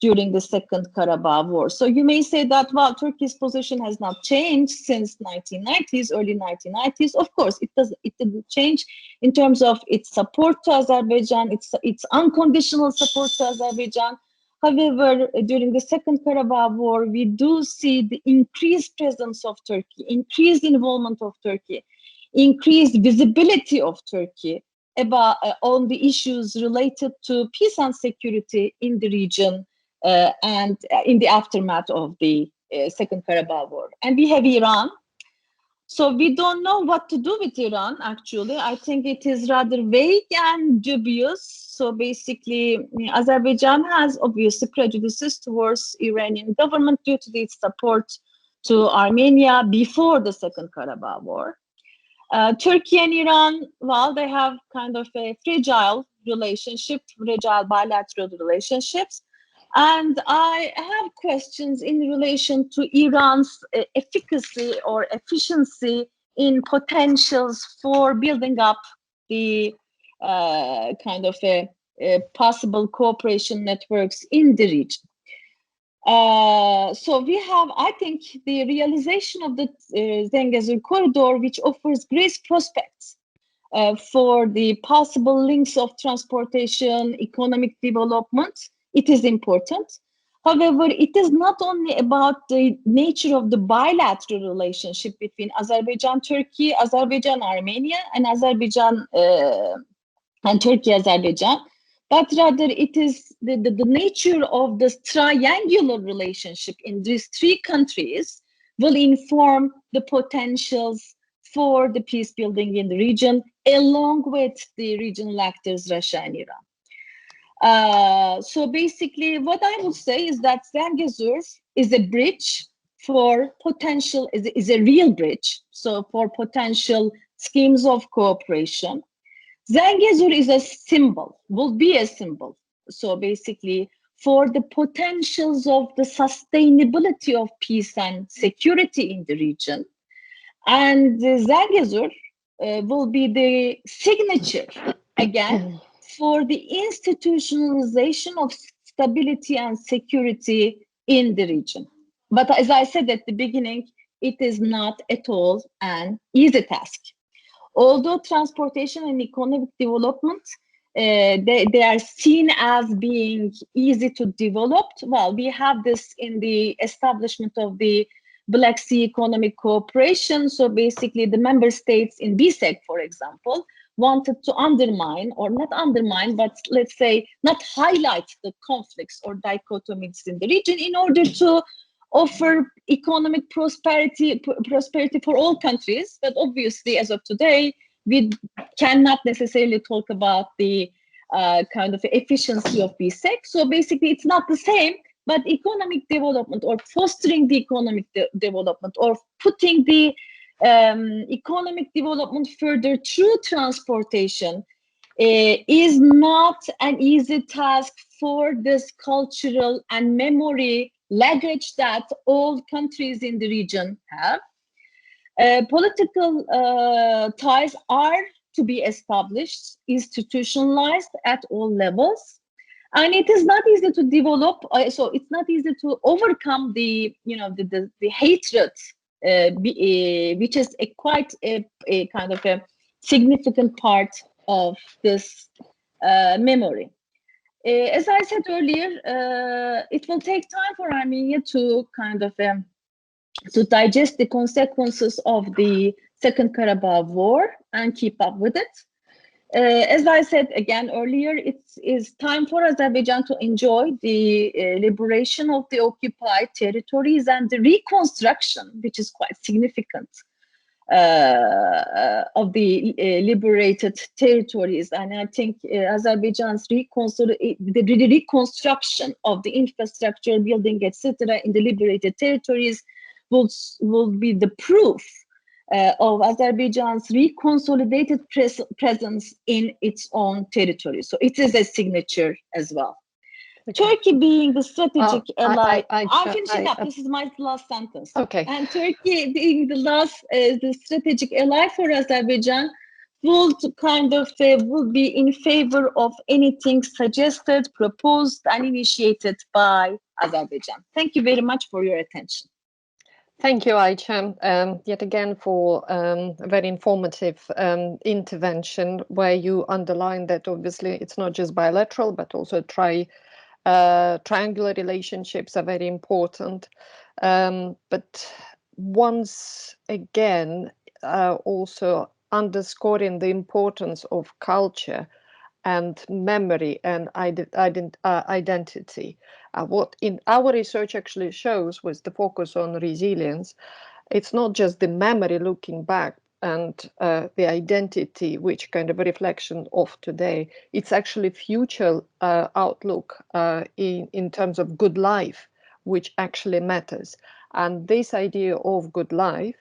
during the Second Karabakh War. So you may say that while Turkey's position has not changed since 1990s, early 1990s, of course, it didn't change in terms of its support to Azerbaijan, its unconditional support to Azerbaijan. However, during the Second Karabakh War, we do see the increased presence of Turkey, increased involvement of Turkey, increased visibility of Turkey about on the issues related to peace and security in the region and in the aftermath of the Second Karabakh War. And we have Iran. So we don't know what to do with Iran, actually. I think it is rather vague and dubious. So basically, Azerbaijan has obviously prejudices towards Iranian government due to its support to Armenia before the Second Karabakh War. Turkey and Iran, well, they have kind of a fragile relationship, fragile bilateral relationships. And I have questions in relation to Iran's efficacy or efficiency in potentials for building up the kind of a possible cooperation networks in the region. So we have, I think, the realization of the Zangazur Corridor, which offers great prospects for the possible links of transportation, economic development. It is important. However, it is not only about the nature of the bilateral relationship between Azerbaijan, Turkey, Azerbaijan, Armenia, and Azerbaijan and Turkey, Azerbaijan, but rather it is the nature of this triangular relationship in these three countries will inform the potentials for the peace building in the region, along with the regional actors, Russia and Iran. So basically, what I would say is that Zangazur is a bridge for potential, is a real bridge, so for potential schemes of cooperation. Zangazur is a symbol, will be a symbol. So basically, for the potentials of the sustainability of peace and security in the region. And Zangazur will be the signature, again, for the institutionalization of stability and security in the region. But as I said at the beginning, it is not at all an easy task. Although transportation and economic development, they are seen as being easy to develop. Well, we have this in the establishment of the Black Sea Economic Cooperation. So basically the member states in BSEC, for example, wanted to undermine, or not undermine, but let's say not highlight the conflicts or dichotomies in the region in order to offer economic prosperity for all countries. But obviously, as of today, we cannot necessarily talk about the kind of efficiency of BSEC. So basically, it's not the same, but economic development or fostering the economic development or putting the economic development further through transportation is not an easy task for this cultural and memory luggage that all countries in the region have. Political ties are to be established, institutionalized at all levels, and it is not easy to develop. So it's not easy to overcome the hatred, which is quite a kind of a significant part of this memory. As I said earlier, it will take time for Armenia to kind of to digest the consequences of the Second Karabakh War and keep up with it. As I said again earlier, it is time for Azerbaijan to enjoy the liberation of the occupied territories and the reconstruction, which is quite significant, of the liberated territories. And I think Azerbaijan's the reconstruction of the infrastructure, building, etc., in the liberated territories will be the proof of Azerbaijan's reconsolidated presence in its own territory. So it is a signature as well. Okay. Turkey being the strategic ally. I'm finishing up. This is my last sentence. Okay. And Turkey being the strategic ally for Azerbaijan will be in favor of anything suggested, proposed, and initiated by Azerbaijan. Thank you very much for your attention. Thank you, Ayça, yet again for a very informative intervention where you underline that obviously it's not just bilateral, but also triangular relationships are very important. But once again, also underscoring the importance of culture and memory and identity. What in our research actually shows was the focus on resilience. It's not just the memory looking back and the identity, which kind of a reflection of today. It's actually future outlook in terms of good life, which actually matters. And this idea of good life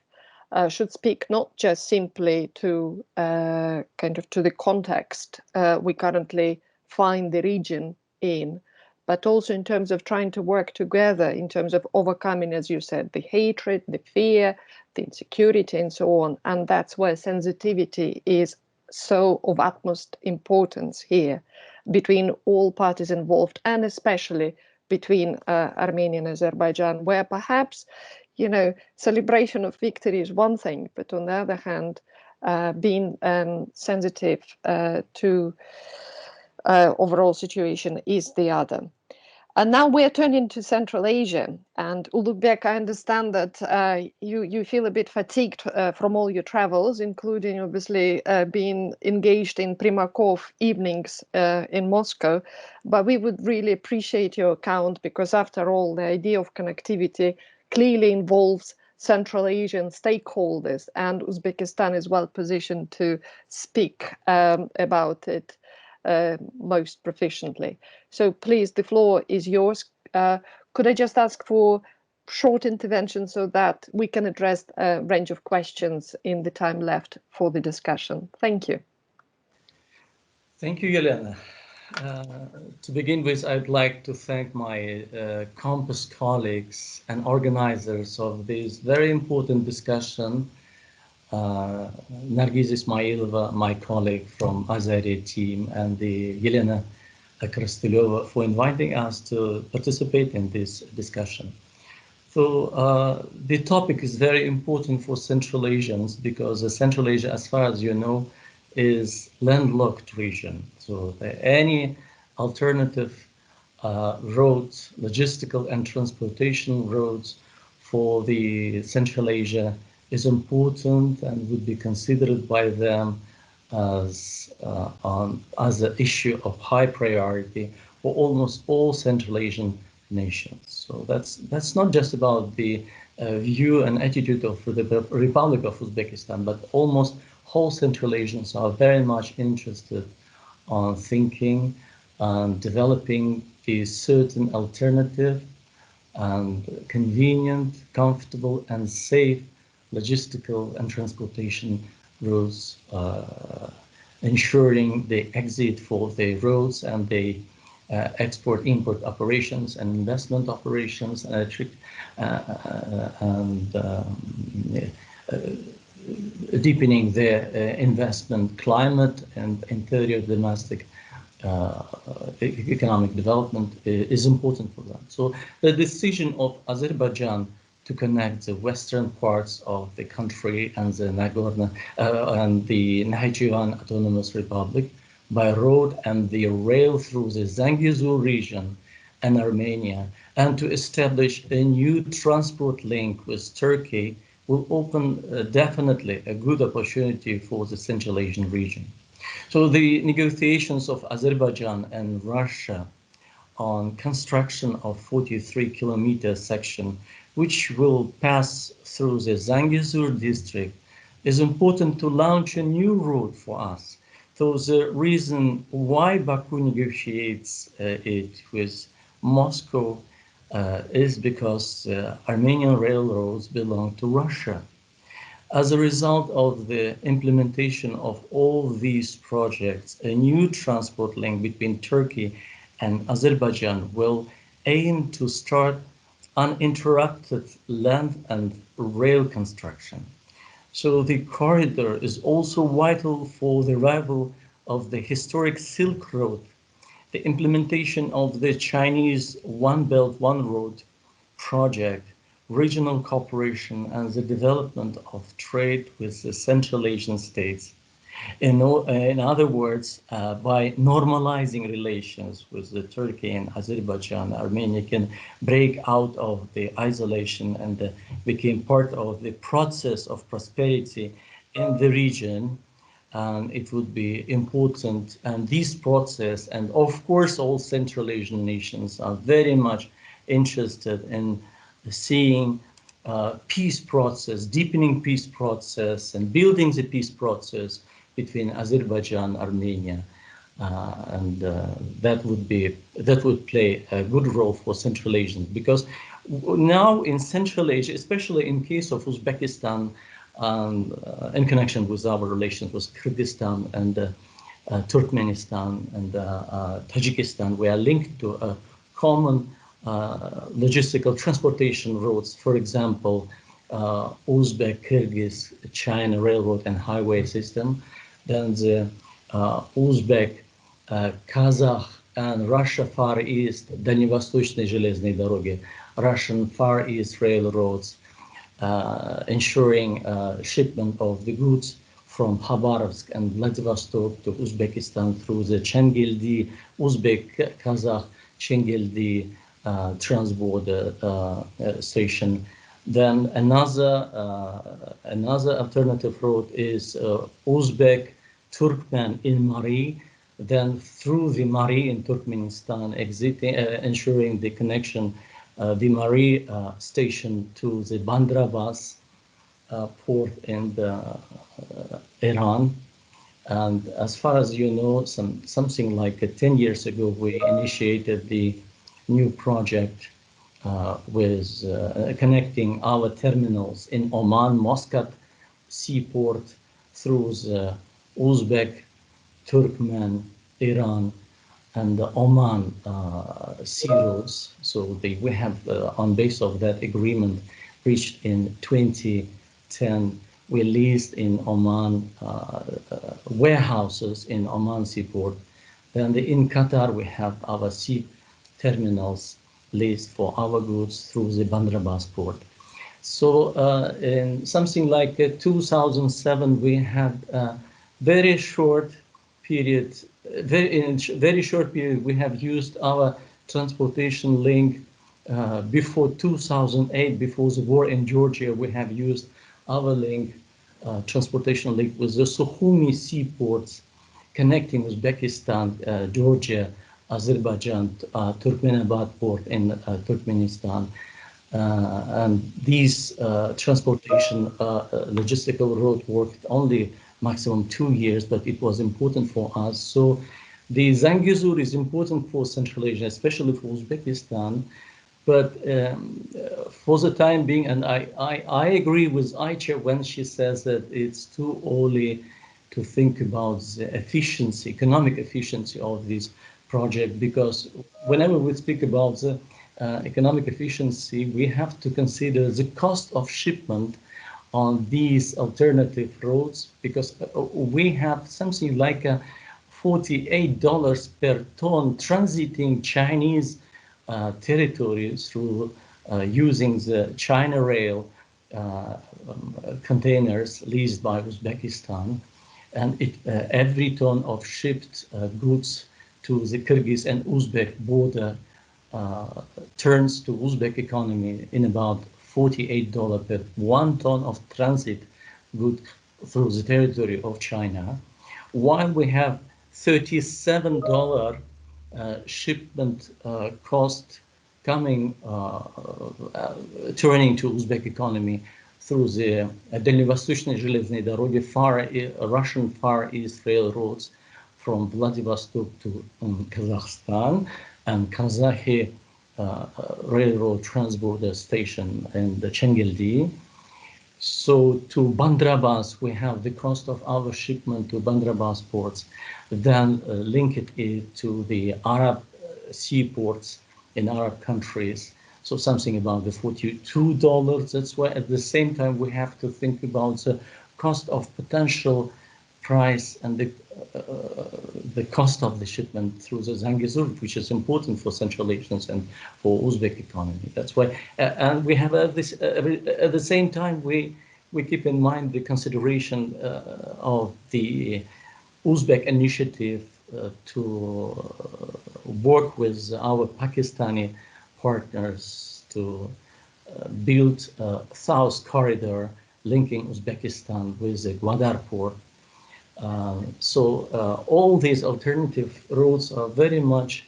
should speak not just simply to to the context we currently find the region in, but also in terms of trying to work together in terms of overcoming, as you said, the hatred, the fear, the insecurity, and so on. And that's where sensitivity is so of utmost importance here between all parties involved, and especially between Armenia and Azerbaijan, where perhaps, celebration of victory is one thing, but on the other hand, being sensitive to overall situation is the other. And now we're turning to Central Asia. And Ulugberk, I understand that you feel a bit fatigued from all your travels, including obviously being engaged in Primakov evenings in Moscow. But we would really appreciate your account, because after all, the idea of connectivity clearly involves Central Asian stakeholders, and Uzbekistan is well positioned to speak about it most proficiently. So please, the floor is yours. Could I just ask for short intervention so that we can address a range of questions in the time left for the discussion? Thank you. Thank you, Yelena. To begin with, I'd like to thank my campus colleagues and organizers of this very important discussion. Nargiz Ismailova, my colleague from Azeri team, and the Yelena Krastelova for inviting us to participate in this discussion. So the topic is very important for Central Asians, because Central Asia, as far as you know, is landlocked region. So any alternative roads, logistical and transportation roads for the Central Asia is important and would be considered by them as an issue of high priority for almost all Central Asian nations. So that's not just about the view and attitude of the Republic of Uzbekistan, but almost whole Central Asians are very much interested on thinking and developing a certain alternative and convenient, comfortable, and safe logistical and transportation routes, ensuring the exit for the roads and the export-import operations and investment operations, and deepening the investment climate and interior domestic economic development is important for that. So the decision of Azerbaijan to connect the western parts of the country and the Nagorno and the Nakhchivan Autonomous Republic by road and the rail through the Zangazur region and Armenia, and to establish a new transport link with Turkey will open definitely a good opportunity for the Central Asian region. So the negotiations of Azerbaijan and Russia on construction of 43-kilometer section, which will pass through the Zangazur district, is important to launch a new route for us. So the reason why Baku negotiates it with Moscow is because Armenian railroads belong to Russia. As a result of the implementation of all these projects, a new transport link between Turkey and Azerbaijan will aim to start uninterrupted land and rail construction. So the corridor is also vital for the revival of the historic Silk Road, the implementation of the Chinese One Belt, One Road project, regional cooperation, and the development of trade with the Central Asian states. In other words, by normalizing relations with the Turkey and Azerbaijan, Armenia can break out of the isolation and become part of the process of prosperity in the region. And it would be important, and this process, and of course all Central Asian nations are very much interested in seeing peace process, deepening peace process, and building the peace process between Azerbaijan, Armenia, and that would play a good role for Central Asians, because now in Central Asia, especially in case of Uzbekistan, in connection with our relations with Kyrgyzstan and Turkmenistan and Tajikistan, we are linked to a common logistical transportation routes, for example, Uzbek, Kyrgyz, China railroad and highway system, then the Uzbek, Kazakh and Russia Far East, Дальневосточные железные дороги, Russian Far East railroads, ensuring shipment of the goods from Khabarovsk and Vladivostok to Uzbekistan through the Changildi, Uzbek, Kazakh, Changildi transborder station. Then another alternative route is Uzbek, Turkmen in Mari, then through the Mari in Turkmenistan, exiting, ensuring the connection, the Mari station to the Bandar Abbas port in Iran. And as far as you know, something like 10 years ago, we initiated the new project with connecting our terminals in Oman, Muscat seaport through the Uzbek, Turkmen, Iran, and the Oman sea roads. So we have, on base of that agreement reached in 2010, we leased in Oman warehouses in Oman seaport. Then in Qatar, we have our sea terminals leased for our goods through the Bandar Abbas port. So in something like 2007, we had a very short period, very short period, we have used our transportation link before 2008, before the war in Georgia, we have used our link, transportation link with the Sukhumi seaports connecting Uzbekistan, Georgia, Azerbaijan, Turkmenabad port in Turkmenistan. And these transportation logistical road worked only maximum 2 years, but it was important for us. So the Zangazur is important for Central Asia, especially for Uzbekistan, But for the time being, and I agree with Aicha when she says that it's too early to think about the efficiency, economic efficiency of this project, because whenever we speak about the economic efficiency, we have to consider the cost of shipment on these alternative roads, because we have something like $48 per ton transiting Chinese territory through using the China Rail containers leased by Uzbekistan, and every ton of shipped goods to the Kyrgyz and Uzbek border turns to Uzbek economy in about $48 per 1 ton of transit good through the territory of China, while we have $37 shipment cost coming, turning to Uzbek economy through the Дальневосточные железные дороги, Russian Far East railroads from Vladivostok to Kazakhstan, and Kazahi railroad transborder station in the Chengildi. So to Bandarabas, we have the cost of our shipment to Bandarabas ports, then link it to the Arab seaports in Arab countries. So something about the $42. That's why at the same time we have to think about the cost of potential price and the cost of the shipment through the Zangazur, which is important for Central Asians and for Uzbek economy. That's why, and we have this at the same time we keep in mind the consideration of the Uzbek initiative to work with our Pakistani partners to build a South Corridor linking Uzbekistan with the Gwadar port. So all these alternative routes are very much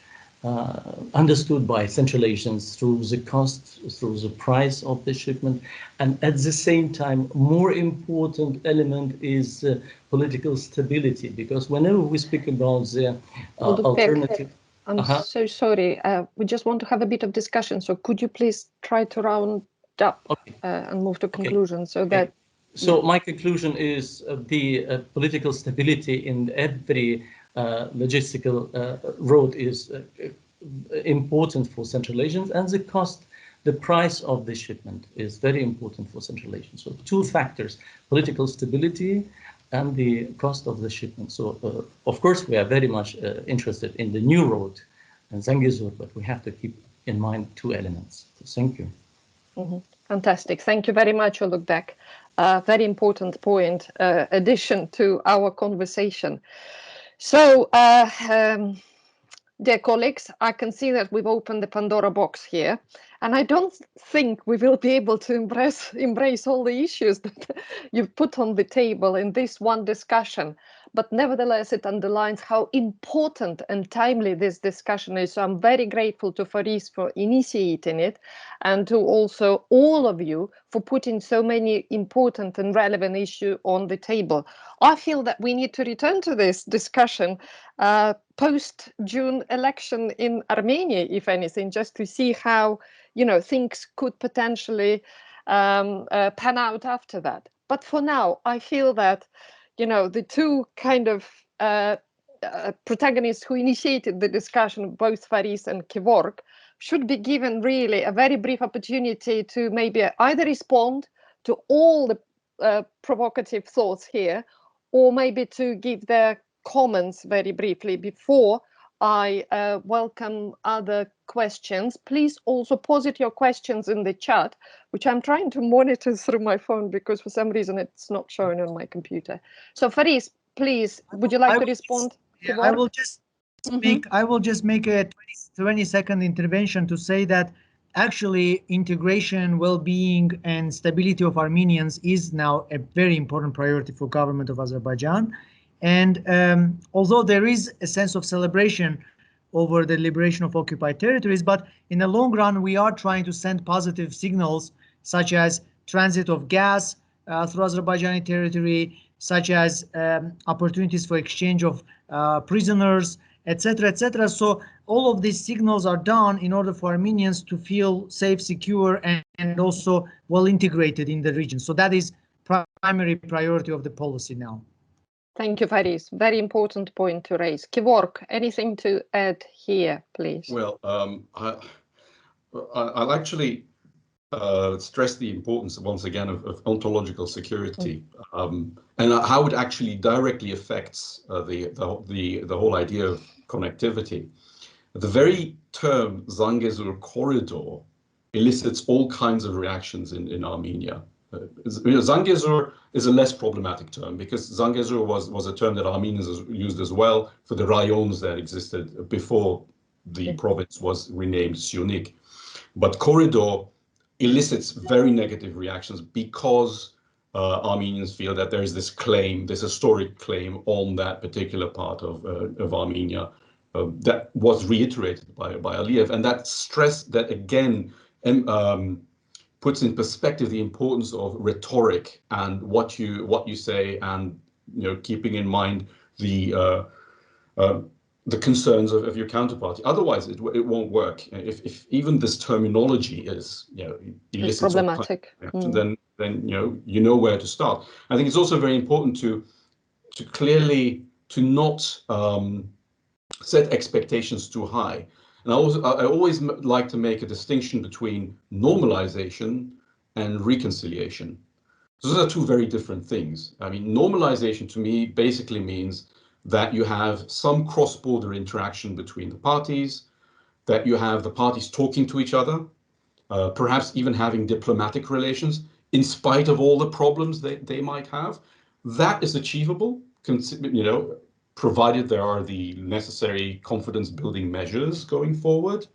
understood by Central Asians through the cost, through the price of the shipment, and at the same time, more important element is political stability, because whenever we speak about the alternative... I'm so sorry, we just want to have a bit of discussion, so could you please try to round up and move to conclusion so that... So my conclusion is the political stability in every logistical road is important for Central Asians, and the cost, the price of the shipment is very important for Central Asians. So two factors, political stability and the cost of the shipment. So of course we are very much interested in the new road in Zangazur, but we have to keep in mind two elements. So thank you. Mm-hmm. Fantastic. Thank you very much, Ulugbek. Very important point, addition to our conversation. So, dear colleagues, I can see that we've opened the Pandora box here, and I don't think we will be able to embrace all the issues that you've put on the table in this one discussion. But nevertheless, it underlines how important and timely this discussion is. So I'm very grateful to Faris for initiating it, and to also all of you for putting so many important and relevant issues on the table. I feel that we need to return to this discussion post-June election in Armenia, if anything, just to see how, you know, things could potentially pan out after that. But for now, I feel that, you know, the two kind of protagonists who initiated the discussion, both Faris and Kevork, should be given really a very brief opportunity to maybe either respond to all the provocative thoughts here, or maybe to give their comments very briefly before I welcome other questions. Please also posit your questions in the chat, which I'm trying to monitor through my phone because for some reason it's not showing on my computer. So Faris, please, would you like to respond? Yeah, I will just make a 20-second intervention to say that actually integration, well-being, and stability of Armenians is now a very important priority for government of Azerbaijan. And although there is a sense of celebration over the liberation of occupied territories, but in the long run, we are trying to send positive signals, such as transit of gas through Azerbaijani territory, such as opportunities for exchange of prisoners, etc., etc. So all of these signals are done in order for Armenians to feel safe, secure, and also well integrated in the region. So that is primary priority of the policy now. Thank you, Faris. Very important point to raise. Kevork, anything to add here, please? Well, I'll actually stress the importance once again of ontological security, and how it actually directly affects the whole idea of connectivity. The very term Zangazur Corridor elicits all kinds of reactions in Armenia. Zangezur is a less problematic term because Zangezur was a term that Armenians used as well for the rayons that existed before the province was renamed Syunik. But corridor elicits very negative reactions because Armenians feel that there is this claim, this historic claim on that particular part of Armenia that was reiterated by Aliyev, and that stress that again puts in perspective the importance of rhetoric and what you say, and keeping in mind the concerns of your counterparty. Otherwise, it won't work. If even this terminology is It's problematic, then you know where to start. I think it's also very important to clearly not set expectations too high. And I always like to make a distinction between normalization and reconciliation. Those are two very different things. I mean, normalization to me basically means that you have some cross-border interaction between the parties, that you have the parties talking to each other, perhaps even having diplomatic relations, in spite of all the problems they might have. That is achievable, provided there are the necessary confidence-building measures going forward.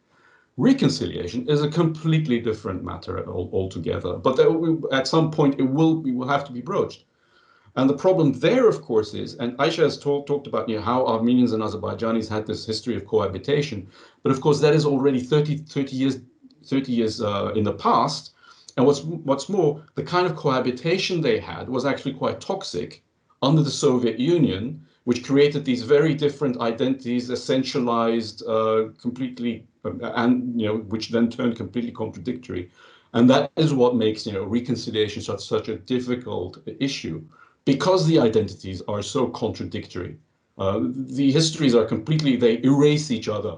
Reconciliation is a completely different matter altogether, but at some point it will have to be broached. And the problem there, of course, is, and Aisha has talked about how Armenians and Azerbaijanis had this history of cohabitation, but of course that is already 30 years in the past. And what's more, the kind of cohabitation they had was actually quite toxic under the Soviet Union, which created these very different identities, essentialized completely, and which then turned completely contradictory. And that is what makes reconciliation such a difficult issue, because the identities are so contradictory. The histories are they erase each other,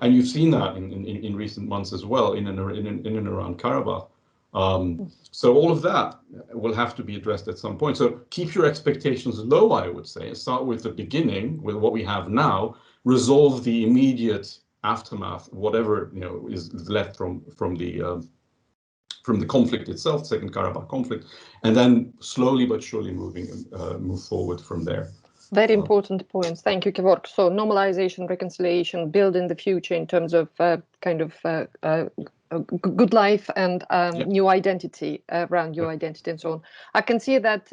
and you've seen that in recent months as well in and around Karabakh. So all of that will have to be addressed at some point. So keep your expectations low, I would say. Start with the beginning, with what we have now. Resolve the immediate aftermath, whatever is left from the conflict itself, Second Karabakh conflict, and then slowly but surely move forward from there. Very important points. Thank you, Kevork. So normalization, reconciliation, building the future in terms of good life and new identity, around new identity and so on. I can see that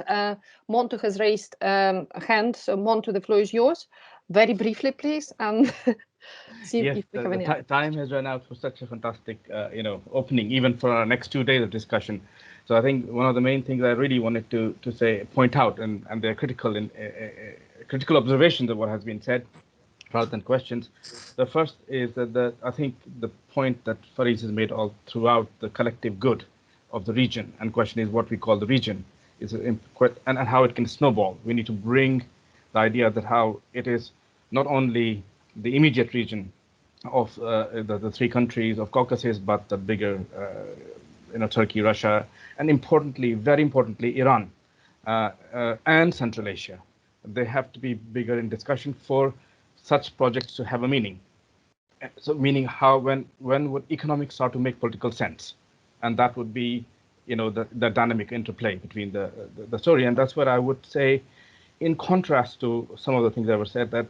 Montu has raised a hand. So Montu, the floor is yours. Very briefly, please, and see if we have any. Time has run out for such a fantastic, opening, even for our next 2 days of discussion. So I think one of the main things I really wanted to point out, and they're critical observations of what has been said, rather than questions. The first is that I think the point that Faris has made all throughout, the collective good of the region, and question is what we call the region, and how it can snowball. We need to bring the idea that how it is not only the immediate region of the three countries of Caucasus, but the bigger, Turkey, Russia, and importantly, very importantly, Iran and Central Asia. They have to be bigger in discussion for such projects to have a meaning. So meaning when would economics start to make political sense? And that would be, the dynamic interplay between the story. And that's what I would say, in contrast to some of the things that were said, that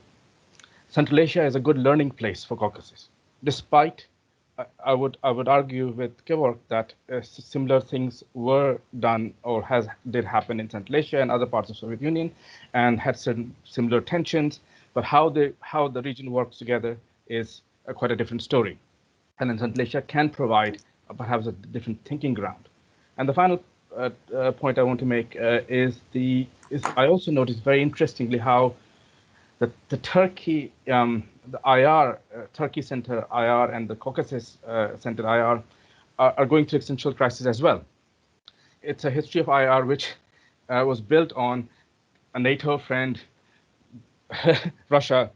Central Asia is a good learning place for Caucasus. Despite, I would argue with Kevork that similar things were done or did happen in Central Asia and other parts of the Soviet Union, and had certain similar tensions. But how the region works together is quite a different story. And then Central Asia can provide perhaps a different thinking ground. And the final point I want to make is I also noticed very interestingly how the Turkey, the IR, Turkey Center IR and the Caucasus Center IR are going through existential crisis as well. It's a history of IR which was built on a NATO friend, Russia,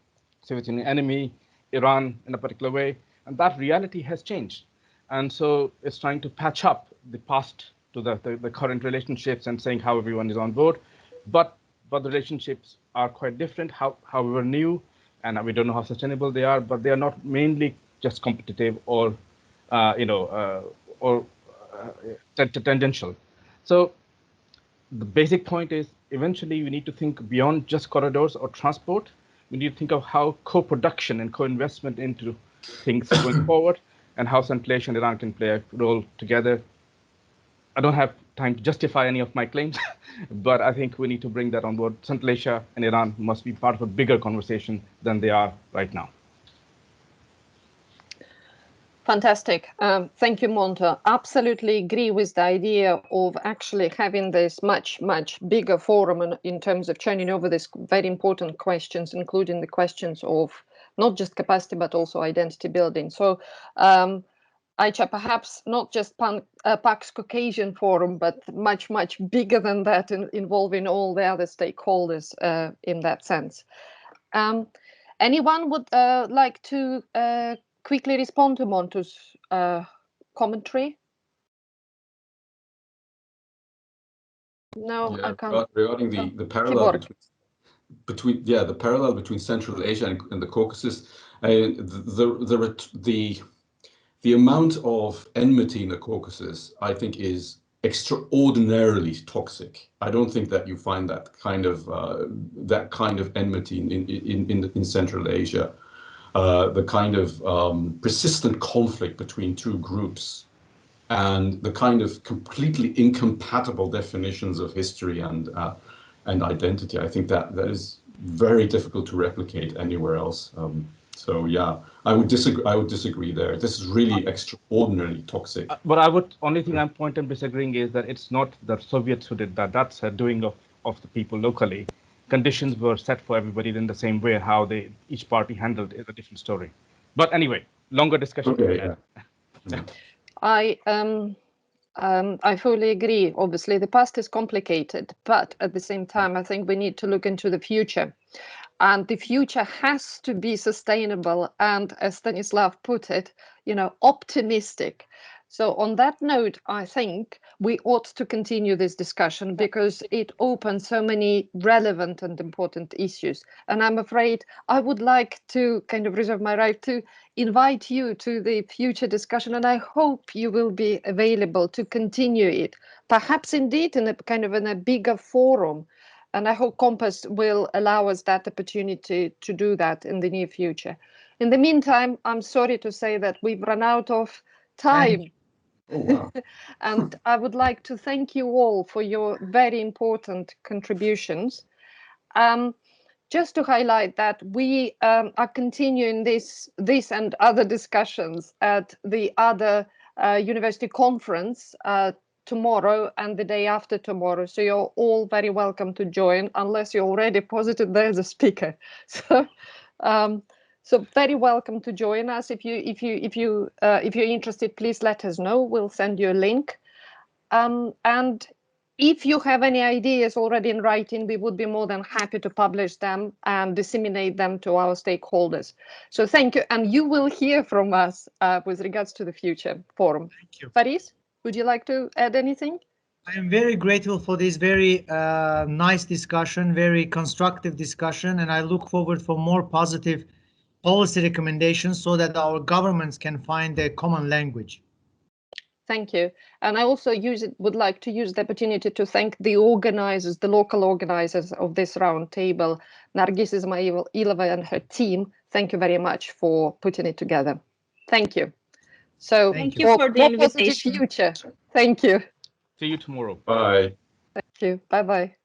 Soviet Union enemy, Iran in a particular way, and that reality has changed. And so it's trying to patch up the past to the current relationships and saying how everyone is on board, but the relationships are quite different, however new, and we don't know how sustainable they are, but they are not mainly just competitive or tangential. So the basic point is eventually we need to think beyond just corridors or transport. We need to think of how co-production and co-investment into things going forward, and how Central Asia and Iran can play a role together. I don't have time to justify any of my claims, but I think we need to bring that on board. Central Asia and Iran must be part of a bigger conversation than they are right now. Fantastic. Thank you, Monta. Absolutely agree with the idea of actually having this much, much bigger forum in terms of churning over these very important questions, including the questions of not just capacity, but also identity building. So Aicha, perhaps not just PAX Caucasian Forum, but much, much bigger than that, involving all the other stakeholders in that sense. Anyone would like to quickly respond to Montu's commentary? No, yeah, I can't. regarding the parallel between Central Asia and the Caucasus, the amount of enmity in the Caucasus, I think, is extraordinarily toxic. I don't think that you find that kind of enmity in Central Asia. The kind of persistent conflict between two groups, and the kind of completely incompatible definitions of history and identity. I think that is very difficult to replicate anywhere else. So yeah, I would disagree there. This is really extraordinarily toxic. But only thing I'm pointing disagreeing is that it's not the Soviets who did that. That's a doing of the people locally. Conditions were set for everybody in the same way. How each party handled it is a different story. But anyway, longer discussion. Okay, yeah. I fully agree. Obviously, the past is complicated, but at the same time, I think we need to look into the future. And the future has to be sustainable and, as Stanislav put it, optimistic. So on that note, I think we ought to continue this discussion because it opens so many relevant and important issues. And I'm afraid I would like to kind of reserve my right to invite you to the future discussion, and I hope you will be available to continue it, perhaps indeed in a bigger forum. And I hope Compass will allow us that opportunity to do that in the near future. In the meantime, I'm sorry to say that we've run out of time. Oh, wow. And I would like to thank you all for your very important contributions. Just to highlight that we are continuing this and other discussions at the other university conference tomorrow and the day after tomorrow. So you're all very welcome to join, unless you're already posited there as a speaker. So very welcome to join us. If you're interested, please let us know. We'll send you a link. And if you have any ideas already in writing, we would be more than happy to publish them and disseminate them to our stakeholders. So thank you. And you will hear from us with regards to the future forum. Thank you. Faris, would you like to add anything? I am very grateful for this very nice discussion, very constructive discussion, and I look forward for more positive policy recommendations so that our governments can find a common language. Thank you. And I also would like to use the opportunity to thank the organizers, the local organizers of this roundtable, Nargis Ismailova and her team. Thank you very much for putting it together. Thank you. So thank you for the invitation. Future. Thank you. See you tomorrow. Bye. Thank you. Bye-bye.